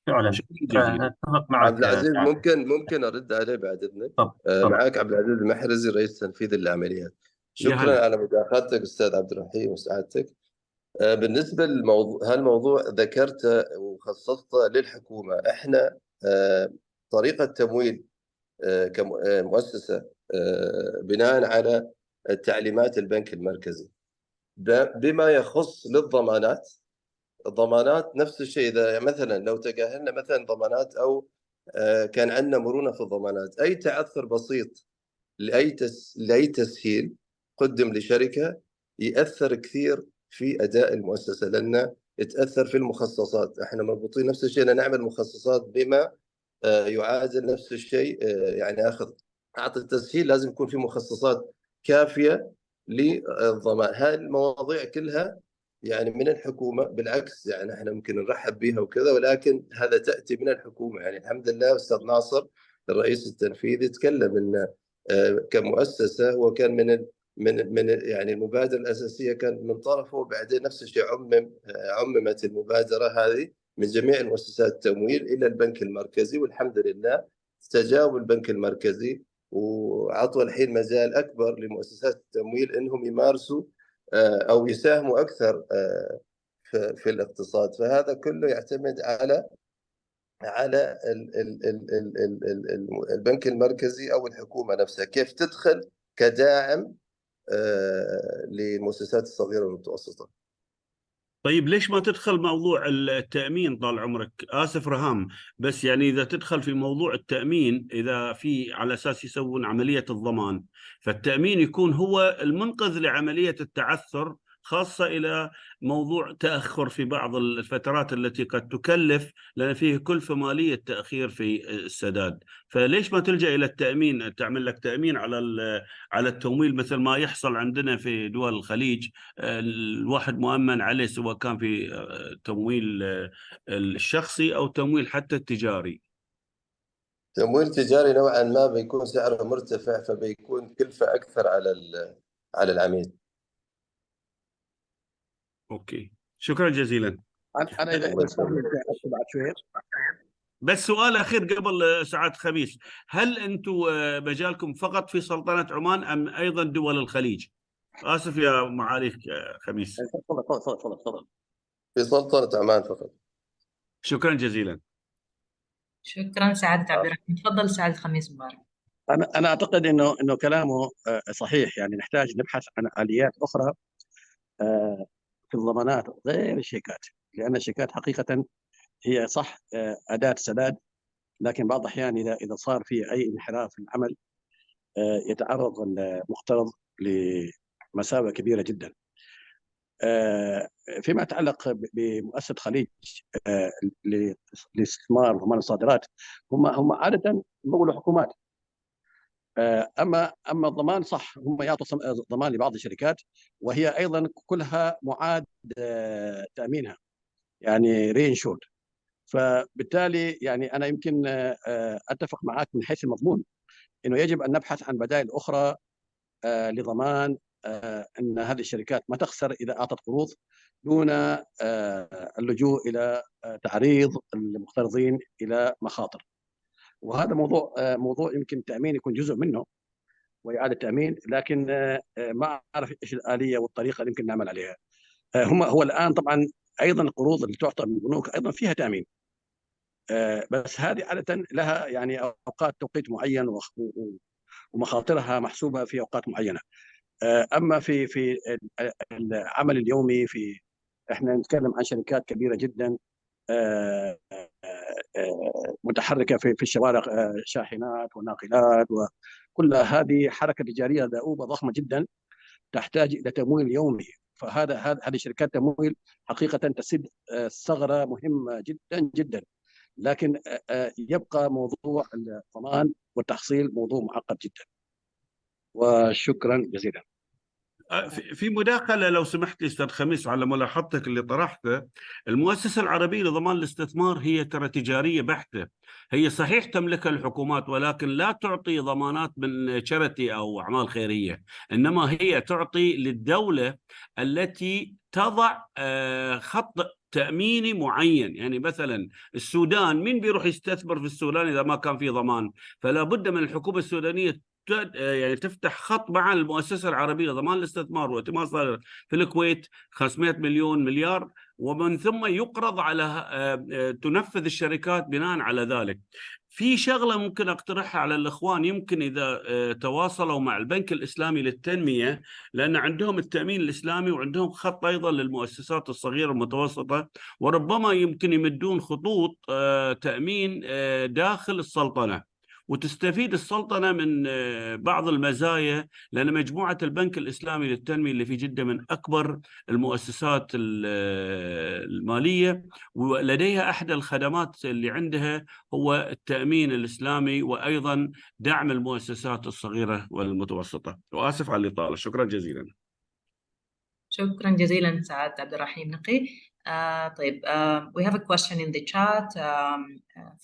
فعلا اتفق معك. عبد العزيز، ممكن ارد عليه بعد اذنك؟ معك عبد العزيز المحرزي، رئيس تنفيذي للعمليات. شكرا على مداخلتك استاذ عبد الرحيم وسعادتك. بالنسبه للموضوع، هالموضوع ذكرته وخصصته للحكومه. احنا طريقه تمويل كمؤسسه بناء على تعليمات البنك المركزي بما يخص للضمانات. الضمانات نفس الشيء. إذا مثلا لو تجاهلنا مثلا ضمانات أو كان عندنا مرونة في الضمانات، أي تعثر بسيط لأي تسهيل قدم لشركة يأثر كثير في أداء المؤسسة، لأنه يتأثر في المخصصات. احنا مربوطين نفس الشيء، نعمل مخصصات بما يعادل نفس الشيء. يعني أعطي التسهيل لازم يكون في مخصصات كافية للضمان. هذه المواضيع كلها يعني من الحكومة. بالعكس يعني احنا ممكن نرحب بها وكذا، ولكن هذا تأتي من الحكومة. يعني الحمد لله أستاذ ناصر الرئيس التنفيذي تكلم إن كمؤسسة هو كان من يعني المبادرة الأساسية كانت من طرفه، وبعدين نفس الشيء عممت المبادرة هذه من جميع المؤسسات التمويل إلى البنك المركزي، والحمد لله استجاب البنك المركزي وعطوا الحين مجال أكبر لمؤسسات التمويل إنهم يمارسوا أو يساهموا أكثر في الاقتصاد. فهذا كله يعتمد على البنك المركزي أو الحكومة نفسها كيف تدخل كداعم للمؤسسات الصغيرة والمتوسطة. طيب ليش ما تدخل موضوع التأمين طال عمرك؟ آسف رهام، بس يعني إذا تدخل في موضوع التأمين، إذا في على أساس يسوون عملية الضمان، فالتأمين يكون هو المنقذ لعملية التعثر، خاصة إلى موضوع تأخر في بعض الفترات التي قد تكلف، لأن فيه كلفة مالية تأخير في السداد. فليش ما تلجأ إلى التأمين، تعمل لك تأمين على التمويل مثل ما يحصل عندنا في دول الخليج؟ الواحد مؤمن عليه سواء كان في تمويل الشخصي أو تمويل حتى التجاري. تمويل تجاري نوعا ما بيكون سعره مرتفع، فبيكون كلفة أكثر على العميل. اوكي، شكرا جزيلا. انا اذا بعد شويه بس سؤال اخير قبل ساعة خميس، هل انتم مجالكم فقط في سلطنة عمان ام ايضا دول الخليج؟ اسف يا معاليك خميس. تفضل. في سلطنة عمان فقط. شكرا جزيلا. شكرا سعادة عبد الرحمن. تفضل سعادة خميس مبارك. انا اعتقد انه كلامه صحيح. يعني نحتاج نبحث عن آليات اخرى في الضمانات غير الشيكات، لان الشيكات حقيقه هي صح اداه سداد، لكن بعض الاحيان اذا صار في اي انحراف في العمل يتعرض المقترض لمساوئ كبيره جدا. فيما يتعلق بمؤسسه خليج لاستثمار ضمان الصادرات، هم عاده بيقولوا حكومات. اما الضمان صح، هم يعطوا ضمان لبعض الشركات، وهي ايضا كلها معاد تامينها، يعني رينشورد. فبالتالي يعني انا يمكن اتفق معك من حيث المضمون انه يجب ان نبحث عن بدائل اخرى لضمان ان هذه الشركات ما تخسر اذا اعطت قروض دون اللجوء الى تعريض المقترضين الى مخاطر. وهذا موضوع يمكن التامين يكون جزء منه واعاده تامين، لكن ما اعرف ايش الاليه والطريقه اللي يمكن نعمل عليها. هو الان طبعا ايضا القروض اللي تعطى من البنوك ايضا فيها تامين، بس هذه عاده لها يعني اوقات توقيت معين ومخاطرها محسوبه في اوقات معينه. اما في العمل اليومي، احنا نتكلم عن شركات كبيره جدا متحركه في الشوارع، شاحنات وناقلات، وكل هذه حركه تجاريه دؤوبه ضخمه جدا تحتاج الى تمويل يومي. هذه شركات تمويل حقيقه تسد ثغره مهمه جدا جدا، لكن يبقى موضوع الضمان والتحصيل موضوع معقد جدا. وشكرا جزيلا. في مداخلة لو سمحت لي أستاذ خميس على ملاحظتك اللي طرحته. المؤسسة العربية لضمان الاستثمار هي ترى تجارية بحتة، هي صحيح تملكها الحكومات ولكن لا تعطي ضمانات من شرتي أو أعمال خيرية، إنما هي تعطي للدولة التي تضع خط تأميني معين. يعني مثلا السودان، مين بيروح يستثمر في السودان إذا ما كان في ضمان؟ فلا بد من الحكومة السودانية يعني تفتح خط مع المؤسسة العربية ضمان الاستثمار وائتمان صادر في الكويت 500 مليون مليار، ومن ثم يقرض على تنفذ الشركات بناء على ذلك. في شغلة ممكن أقترحها على الإخوان، يمكن إذا تواصلوا مع البنك الإسلامي للتنمية، لأن عندهم التأمين الإسلامي وعندهم خط أيضا للمؤسسات الصغيرة والمتوسطة، وربما يمكن يمدون خطوط تأمين داخل السلطنة، وتستفيد السلطنة من بعض المزايا، لأن مجموعة البنك الإسلامي للتنمية اللي في جدة من أكبر المؤسسات المالية، ولديها أحد الخدمات اللي عندها هو التأمين الإسلامي وأيضا دعم المؤسسات الصغيرة والمتوسطة. وآسف على الإطالة، شكرا جزيلا. شكرا جزيلا سعادة عبد الرحيم نقي. We have a question in the chat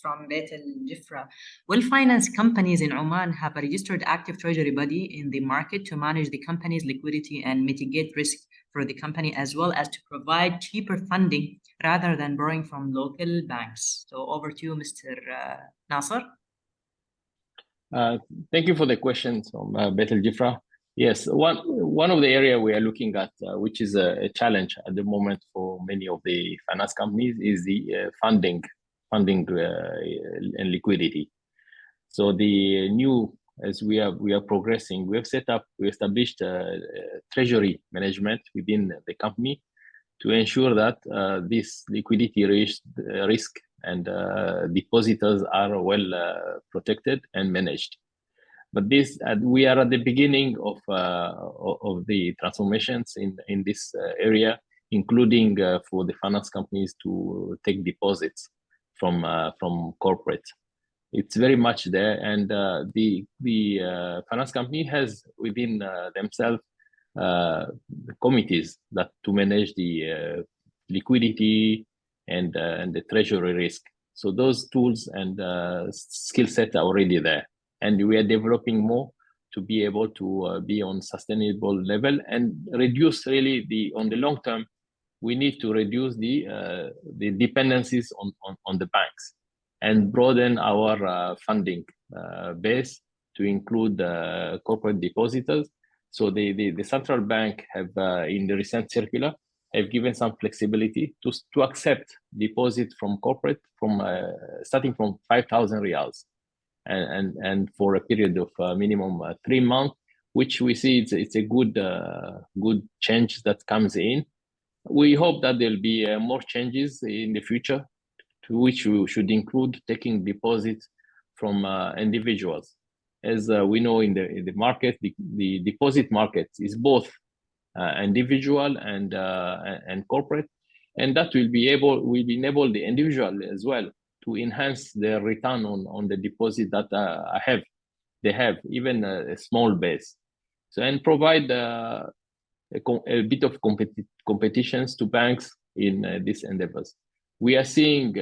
from Betel Jifra. Will finance companies in Oman have a registered active treasury body in the market to manage the company's liquidity and mitigate risk for the company, as well as to provide cheaper funding rather than borrowing from local banks? So over to you, Mr. Nasser. Thank you for the question from Betel Jifra. Yes, one of the area we are looking at, which is a challenge at the moment for many of the finance companies, is the funding and liquidity. So the new, as we are progressing, we established treasury management within the company to ensure that this liquidity risk and depositors are well protected and managed. But this we are at the beginning of the transformations in this area, including for the finance companies to take deposits from corporate. It's very much there, and the finance company has within themselves committees that to manage the liquidity and the treasury risk. So those tools and skill set are already there. And we are developing more to be able to be on sustainable level and reduce really on the long term. We need to reduce the dependencies on the banks and broaden our funding base to include corporate depositors. So the central bank have in the recent circular have given some flexibility to accept deposit from corporate from starting from 5,000 riyals. And for a period of minimum 3 months, which we see it's a good change that comes in. We hope that there'll be more changes in the future, to which we should include taking deposits from individuals. As we know in the market, the deposit market is both individual and corporate, and that will enable the individual as well to enhance their return on the deposit that they have, even a small base. So, and provide a bit of competitions to banks in these endeavors. We are seeing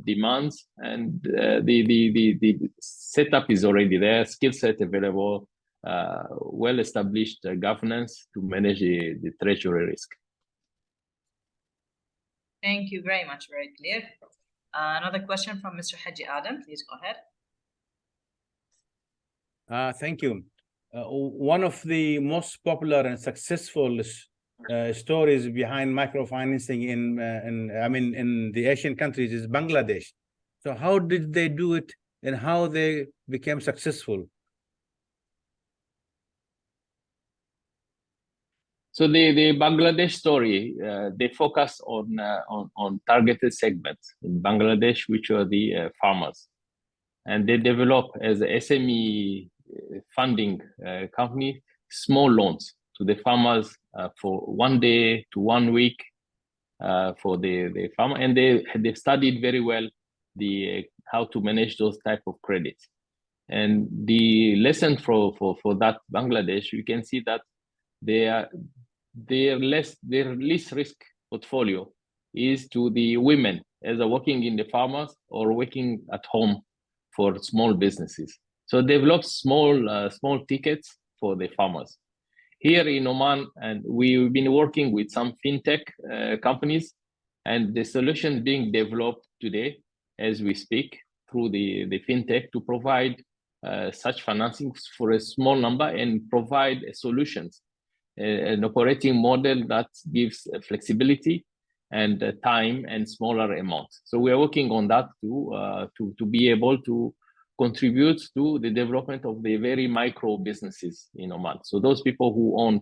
demands, and the setup is already there, skill set available, well-established governance to manage the treasury risk. Thank you very much, very clear. Another question from Mr. Haji Adam. Please go ahead. Thank you. One of the most popular and successful stories behind microfinancing in the Asian countries is Bangladesh. So how did they do it, and how they became successful? So the Bangladesh story, they focus on targeted segments in Bangladesh, which are the farmers, and they develop as a SME funding company small loans to the farmers for 1 day to 1 week for the farmer, and they studied very well how to manage those type of credits. And the lesson for that Bangladesh, you can see that their least risk portfolio is to the women as are working in the farmers or working at home for small businesses. So develop small tickets for the farmers. Here in Oman, and we've been working with some fintech companies, and the solution being developed today as we speak through the fintech to provide such financing for a small number and provide solutions. An operating model that gives flexibility and time and smaller amounts. So we are working on that to be able to contribute to the development of the very micro businesses in Oman. So those people who own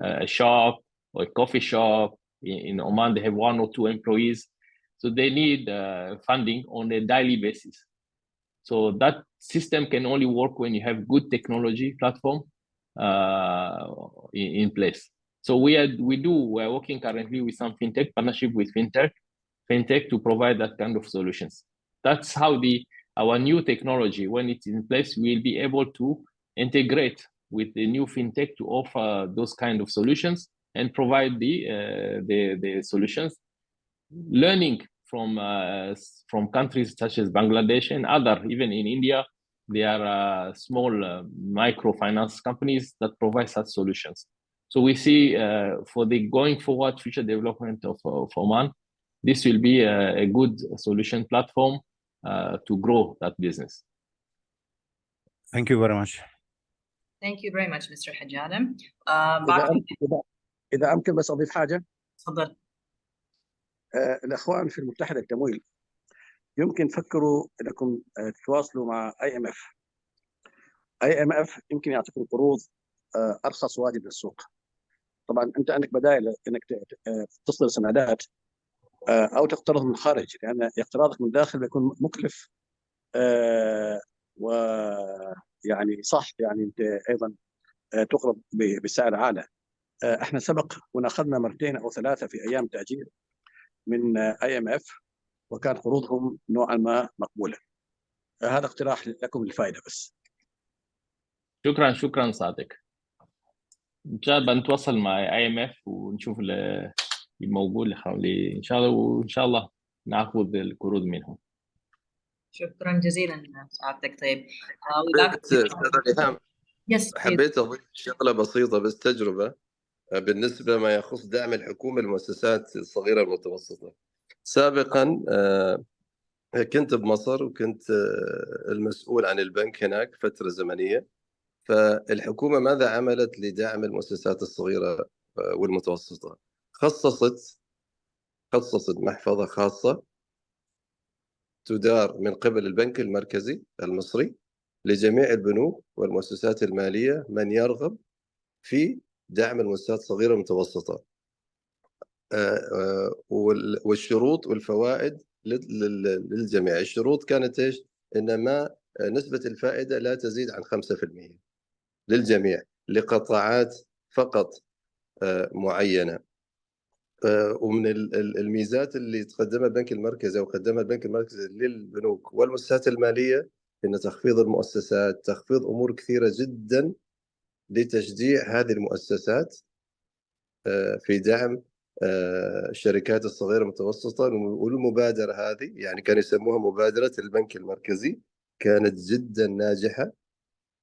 a shop or a coffee shop in Oman, they have 1 or 2 employees. So they need funding on a daily basis. So that system can only work when you have good technology platform in place. So we are working currently with some fintech partnership with fintech to provide that kind of solutions. That's how our new technology, when it's in place, we'll be able to integrate with the new fintech to offer those kind of solutions and provide the solutions, learning from countries such as Bangladesh and other, even in India, there are small microfinance companies that provide such solutions. So we see for the going forward future development of Oman, this will be a good solution platform to grow that business. Thank you very much. Thank you very much, Mr. حجادم. إذا أمكن بس أضيف حاجة. تفضل. الأخوان في المتحدة التمويل يمكن تفكروا أنكم تتواصلوا مع IMF. IMF يمكن يعطيكم قروض أرخص واجد للسوق. طبعا أنت عندك بدائل أنك تصدر سندات أو تقترض من الخارج، لأن اقتراضك من الداخل بيكون مكلف ويعني صح، يعني أنت أيضا تقرض بسعر أعلى. احنا سبق وناخذنا مرتين أو ثلاثة في أيام تأجيل من IMF وكان قروضهم نوعا ما مقبولة. هذا اقتراح لكم للفائدة بس. شكرا صادق. ان شاء الله بنتواصل مع IMF ونشوف الموجود اللي حوالي ان شاء الله، وان شاء الله ناخذ القروض منهم. شكرا جزيلا سعادتك. طيب حبيت اضيف شغله بسيطه بس تجربه بالنسبه ما يخص دعم الحكومه للمؤسسات الصغيره والمتوسطه. سابقا كنت بمصر وكنت المسؤول عن البنك هناك فتره زمنيه. فالحكومة ماذا عملت لدعم المؤسسات الصغيرة والمتوسطة؟ خصصت محفظة خاصة تدار من قبل البنك المركزي المصري لجميع البنوك والمؤسسات المالية من يرغب في دعم المؤسسات الصغيرة والمتوسطة، والشروط والفوائد للجميع. الشروط كانت إيش؟ إنما نسبة الفائدة لا تزيد عن 5% للجميع لقطاعات فقط معينة. ومن الميزات اللي تقدمها البنك المركزي أو قدمها البنك المركزي للبنوك والمؤسسات المالية إن تخفيض المؤسسات، تخفيض أمور كثيرة جدا لتشجيع هذه المؤسسات في دعم الشركات الصغيرة والمتوسطة. والمبادرة هذه يعني كانوا يسموها مبادرة البنك المركزي، كانت جدا ناجحة.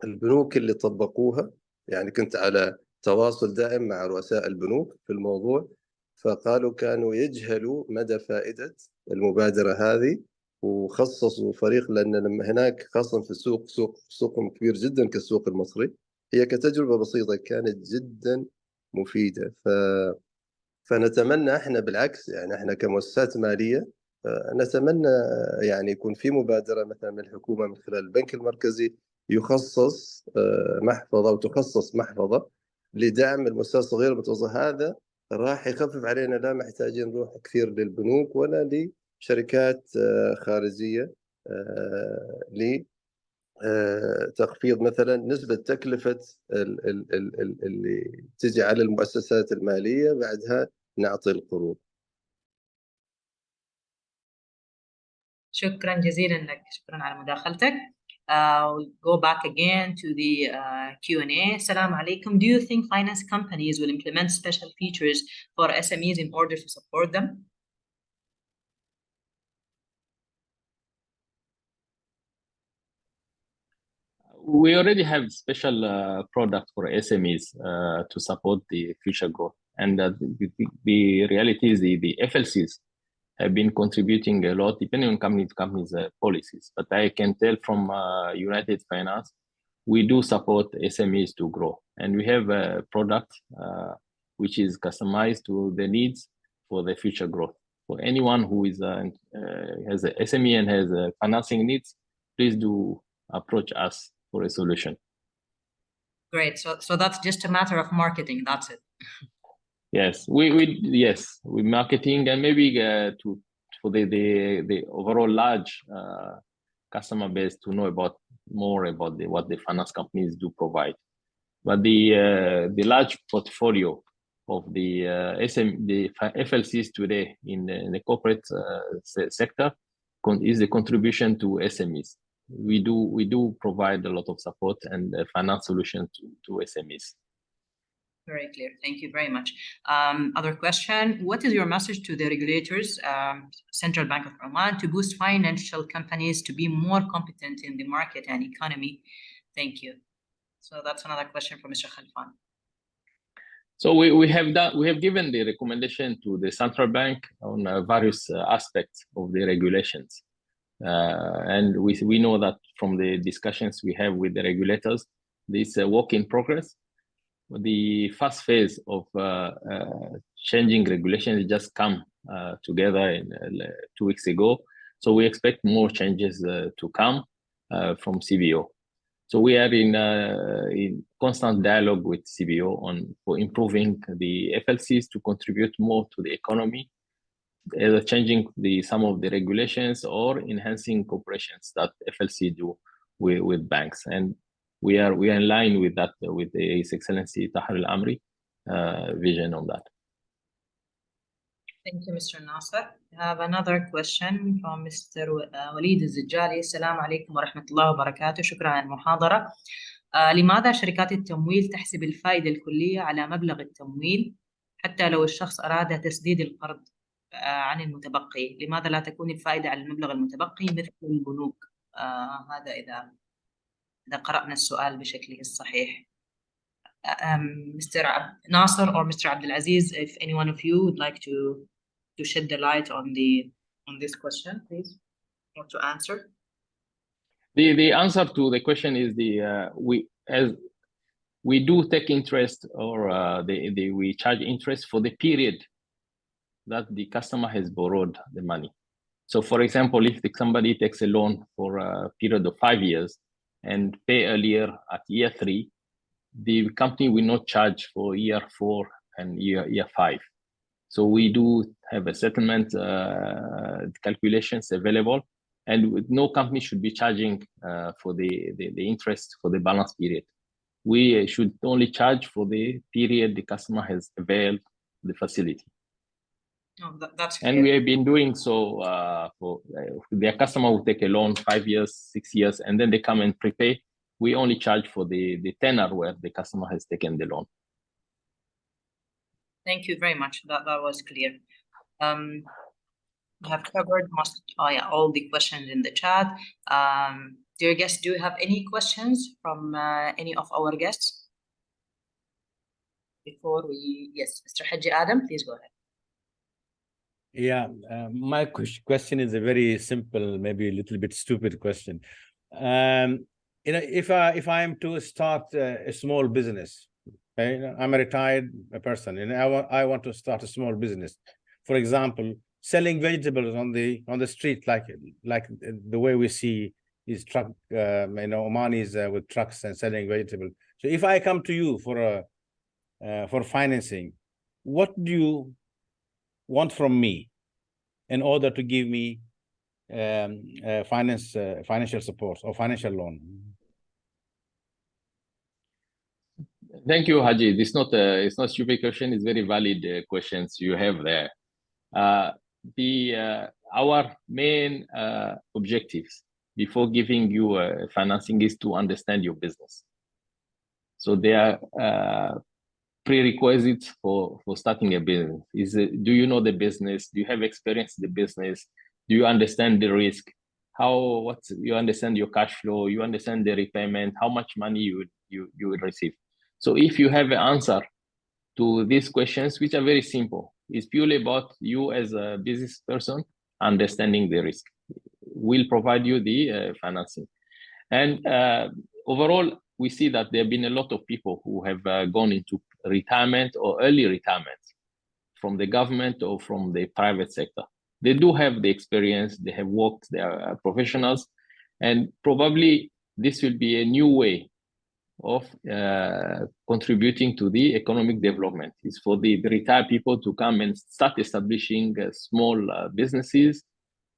البنوك اللي طبقوها يعني كنت على تواصل دائم مع رؤساء البنوك في الموضوع، فقالوا كانوا يجهلوا مدى فائدة المبادرة هذه، وخصصوا فريق، لأن لما هناك خاصة في السوق سوق كبير جدا كالسوق المصري، هي كتجربة بسيطة كانت جدا مفيدة. فنتمنى احنا بالعكس، يعني احنا كمؤسسات مالية نتمنى يعني يكون في مبادرة مثلا من الحكومة من خلال البنك المركزي يخصص محفظة أو تخصص محفظة لدعم المؤسسات الصغيرة والمتوسطة. هذا راح يخفف علينا، لا محتاجين نروح كثير للبنوك ولا لشركات خارجية لتخفيض مثلا نسبة تكلفة اللي تجي على المؤسسات المالية، بعدها نعطي القروض. شكرا جزيلا لك، شكرا على مداخلتك. We'll go back again to the Q&A. Assalamu alaikum. Do you think finance companies will implement special features for SMEs in order to support them? We already have special product for SMEs to support the future growth. And the reality is the FLCs have been contributing a lot, depending on company to company's policies. But I can tell from United Finance, we do support SMEs to grow. And we have a product which is customized to the needs for the future growth. For anyone who is has a SME and has financing needs, please do approach us for a solution. Great. So that's just a matter of marketing. That's it. Yes, we marketing and maybe for the overall large customer base to know more about what the finance companies do provide. But the large portfolio of the FLCs today in the corporate sector is the contribution to SMEs. We do provide a lot of support and finance solutions to SMEs. Very clear. Thank you very much. Other question, what is your message to the regulators, Central Bank of Oman, to boost financial companies to be more competent in the market and economy? Thank you. So that's another question from Mr. Khalfan. So we have given the recommendation to the central bank on various aspects of the regulations. And we know that from the discussions we have with the regulators, this work in progress. The first phase of changing regulations just come together 2 weeks ago. So we expect more changes to come from CBO. So we are in constant dialogue with CBO for improving the FLCs to contribute more to the economy, either changing some of the regulations or enhancing cooperations that FLC do with banks. And we are in line with that, with His Excellency Tahir Al-Amri vision on that. Thank you, Mr. Nasser. I have another question from Mr. Walid الزجالي. السلام عليكم ورحمة الله وبركاته. شكرا على المحاضرة. لماذا شركات التمويل تحسب الفائدة الكلية على مبلغ التمويل حتى لو الشخص أراد تسديد القرض عن المتبقي؟ لماذا لا تكون الفائدة على المبلغ المتبقي مثل البنوك؟ هذا إذا قرأنا السؤال بشكله الصحيح. Mr. Nasser or Mr. Abdulaziz, if any one of you would like to shed the light on this question, please, or to answer. The answer to the question is we do take interest, or we charge interest for the period that the customer has borrowed the money. So, for example, if somebody takes a loan for a period of 5 years and pay earlier at year 3, the company will not charge for year 4 and year 5. So we do have a settlement calculations available, and no company should be charging for the interest for the balance period. We should only charge for the period the customer has availed the facility. Oh, that's clear. And we have been doing so for their customer will take a loan 5 years, 6 years, and then they come and prepay. We only charge for the tenor where the customer has taken the loan. Thank you very much. That was clear. We have covered all the questions in the chat. Dear guests, do you have any questions from any of our guests? Yes, Mr. Haji Adam, please go ahead. Yeah, my question is a very simple, maybe a little bit stupid question. If I am to start a small business, okay? I'm a retired person, and I want to start a small business. For example, selling vegetables on the street, like the way we see these truck, Omanis with trucks and selling vegetables. So if I come to you for financing, what do you want from me in order to give me financial support or financial loan? Thank you, Haji. It's not a stupid question. It's very valid questions you have there. Our main objectives before giving you financing is to understand your business. So there are prerequisites for starting a business. Do you know the business? Do you have experience in the business? Do you understand the risk? You understand your cash flow? You understand the repayment? How much money you will receive? So if you have an answer to these questions, which are very simple, it's purely about you as a business person understanding the risk. We'll provide you the financing. And overall, we see that there have been a lot of people who have gone into retirement or early retirement from the government or from the private sector. They do have the experience, they have worked, they are professionals, and probably this will be a new way of contributing to the economic development. Is for the retired people to come and start establishing small businesses,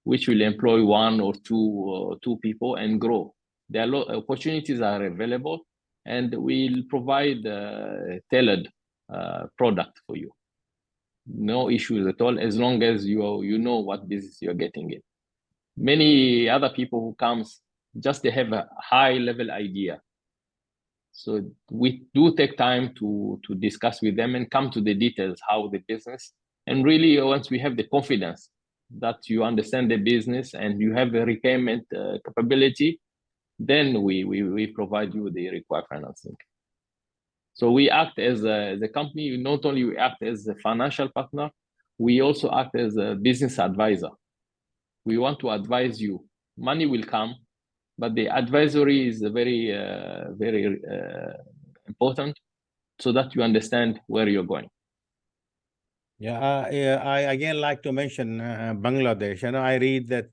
which will employ 1 or 2 people and grow. There are opportunities are available, and we'll provide tailored product for you. No issues at all, as long as you know what business you're getting in. Many other people who comes, just they have a high level idea. So we do take time to discuss with them and come to the details, how the business, and really once we have the confidence that you understand the business and you have a repayment capability, then we provide you the required financing. So we act as a company, not only we act as a financial partner, we also act as a business advisor. We want to advise you. Money will come, but the advisory is very, very important so that you understand where you're going. Yeah, I again like to mention Bangladesh. I read that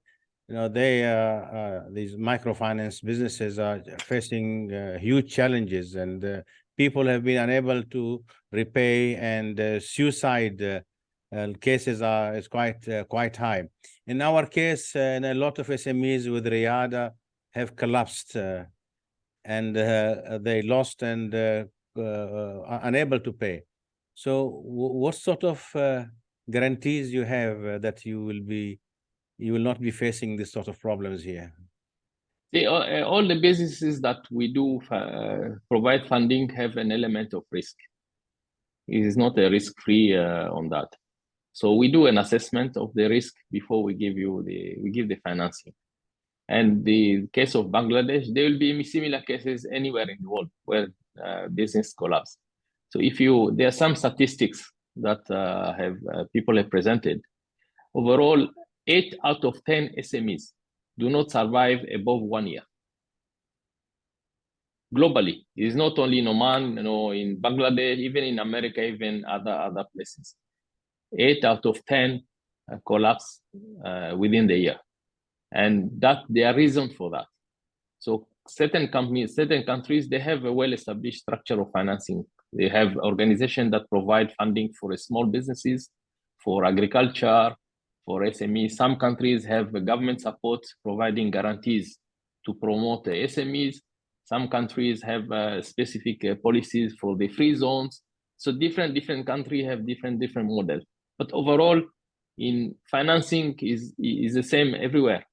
these microfinance businesses are facing huge challenges, and people have been unable to repay, and suicide cases is quite high. In our case, and a lot of SMEs with Riyadh have collapsed, and they lost and are unable to pay. So what sort of guarantees you have that you will not be facing this sort of problems here? All the businesses that we do provide funding have an element of risk. It is not a risk-free on that. So we do an assessment of the risk before we give the financing. And the case of Bangladesh, there will be similar cases anywhere in the world where business collapse. So there are some statistics that people have presented. Overall, 8 out of 10 SMEs do not survive above 1 year. Globally, it is not only in Oman, in Bangladesh, even in America, even other places. 8 out of 10 collapse within the year. And there are reasons for that. So certain companies, certain countries, they have a well-established structure of financing. They have organizations that provide funding for small businesses, for agriculture, for SMEs. Some countries have government support providing guarantees to promote the SMEs. Some countries have specific policies for the free zones. So different countries have different models. But overall, in financing is the same everywhere.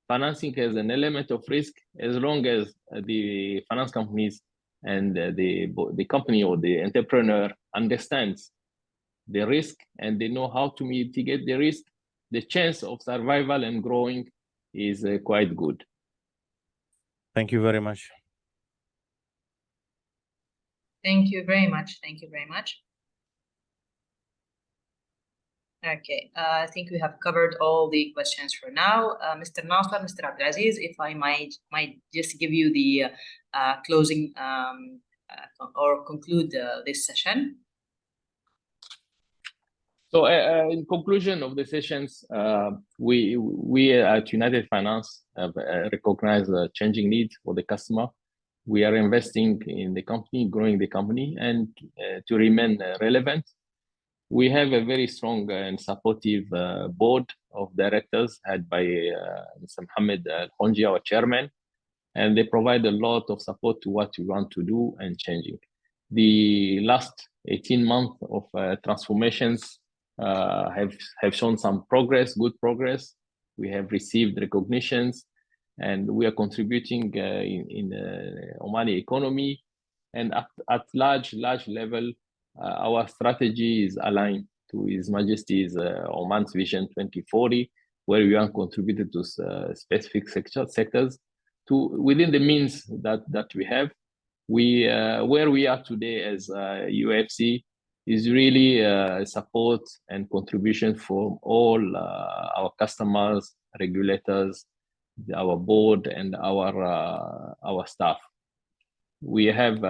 Financing has an element of risk as long as the finance companies and the company or the entrepreneur understands the risk and they know how to mitigate the risk. The chance of survival and growing is quite good. Thank you very much. Thank you very much. Thank you very much. Okay, I think we have covered all the questions for now. Mr. Nasser, Mr. Abdulaziz, if I might just give you the closing or conclude this session. So in conclusion of the sessions, we at United Finance have recognized the changing needs for the customer. We are investing in the company, growing the company, and to remain relevant. We have a very strong and supportive board of directors headed by Mr. Majlis Al Khonji, our chairman, and they provide a lot of support to what we want to do and changing. The last 18 months of transformations have shown some progress, good progress. We have received recognitions, and we are contributing in the Omani economy, and at large level. Our strategy is aligned to His Majesty's Oman's Vision 2040, where we are contributed to specific sectors within the means that we have. Where we are today as UFC is really support and contribution from all our customers, regulators, our board, and our staff. We have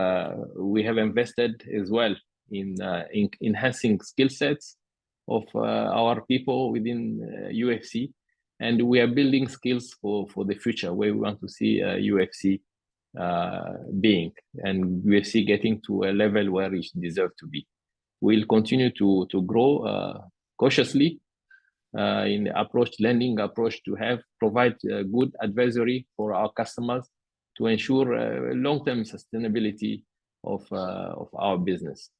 invested as well in enhancing skill sets of our people within UFC, and we are building skills for the future where we want to see UFC being, and UFC getting to a level where it deserves to be. We'll continue to grow cautiously in the lending approach to provide good advisory for our customers to ensure long-term sustainability of our business.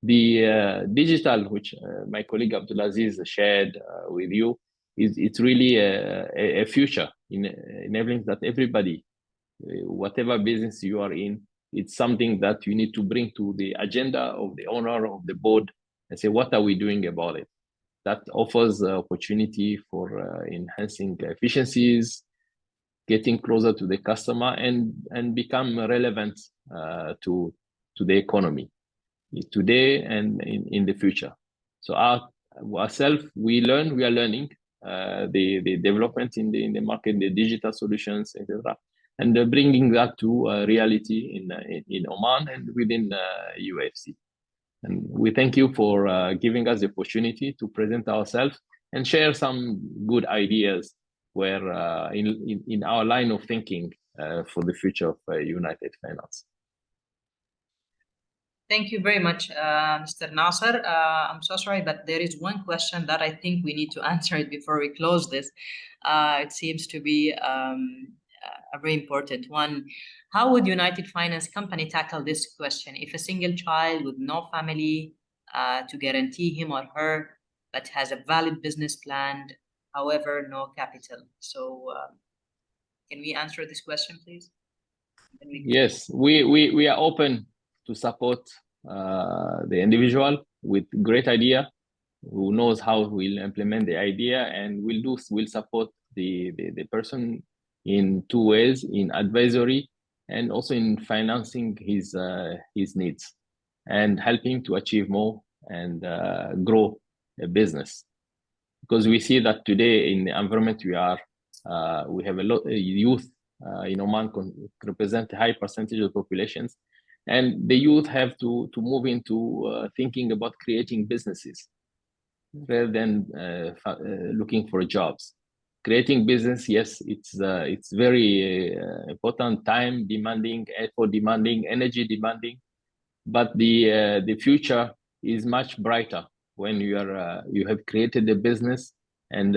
The digital, which my colleague Abdulaziz shared with you, it's really a future in enabling that everybody, whatever business you are in, It's something that you need to bring to the agenda of the owner of the board and say, what are we doing about it? That offers opportunity for enhancing efficiencies, getting closer to the customer, and become relevant to the economy today and in the future. So ourselves, we are learning the development in the market, the digital solutions, etc., and bringing that to reality in Oman and within UFC. And we thank you for giving us the opportunity to present ourselves and share some good ideas where in our line of thinking for the future of United Finance. Thank you very much, Mr. Nasser. I'm so sorry, but there is one question that I think we need to answer it before we close this. It seems to be a very important one. How would United Finance Company tackle this question if a single child with no family to guarantee him or her, but has a valid business plan, however, no capital? So can we answer this question, please? Yes, we are open to support the individual with great idea who knows how we'll implement the idea, and we'll support the person in two ways: in advisory and also in financing his needs and helping to achieve more and grow a business. Because we see that today in the environment we are, we have a lot of youth in Oman represent a high percentage of populations, and the youth have to move into thinking about creating businesses rather than looking for jobs. Creating business, yes, it's very important, time demanding, effort demanding, energy demanding, but the future is much brighter when you have created a business and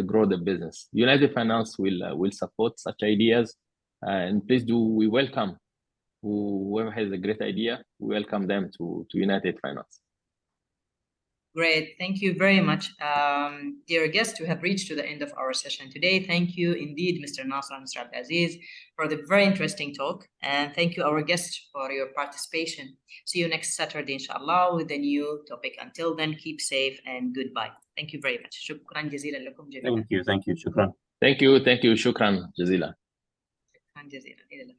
grow the business. United Finance will support such ideas, and please do. We welcome whoever has a great idea. We welcome them to United Finance. Great, thank you very much. Dear guests, we have reached to the end of our session today. Thank you indeed, Mr. Nasser and Mr. Aziz, for the very interesting talk. And thank you, our guests, for your participation. See you next Saturday, inshallah, with a new topic. Until then, keep safe and goodbye. Thank you very much. Shukran jazilan lakum jami'an. Thank you, shukran. Thank you, shukran jazilan. Shukran jazilan.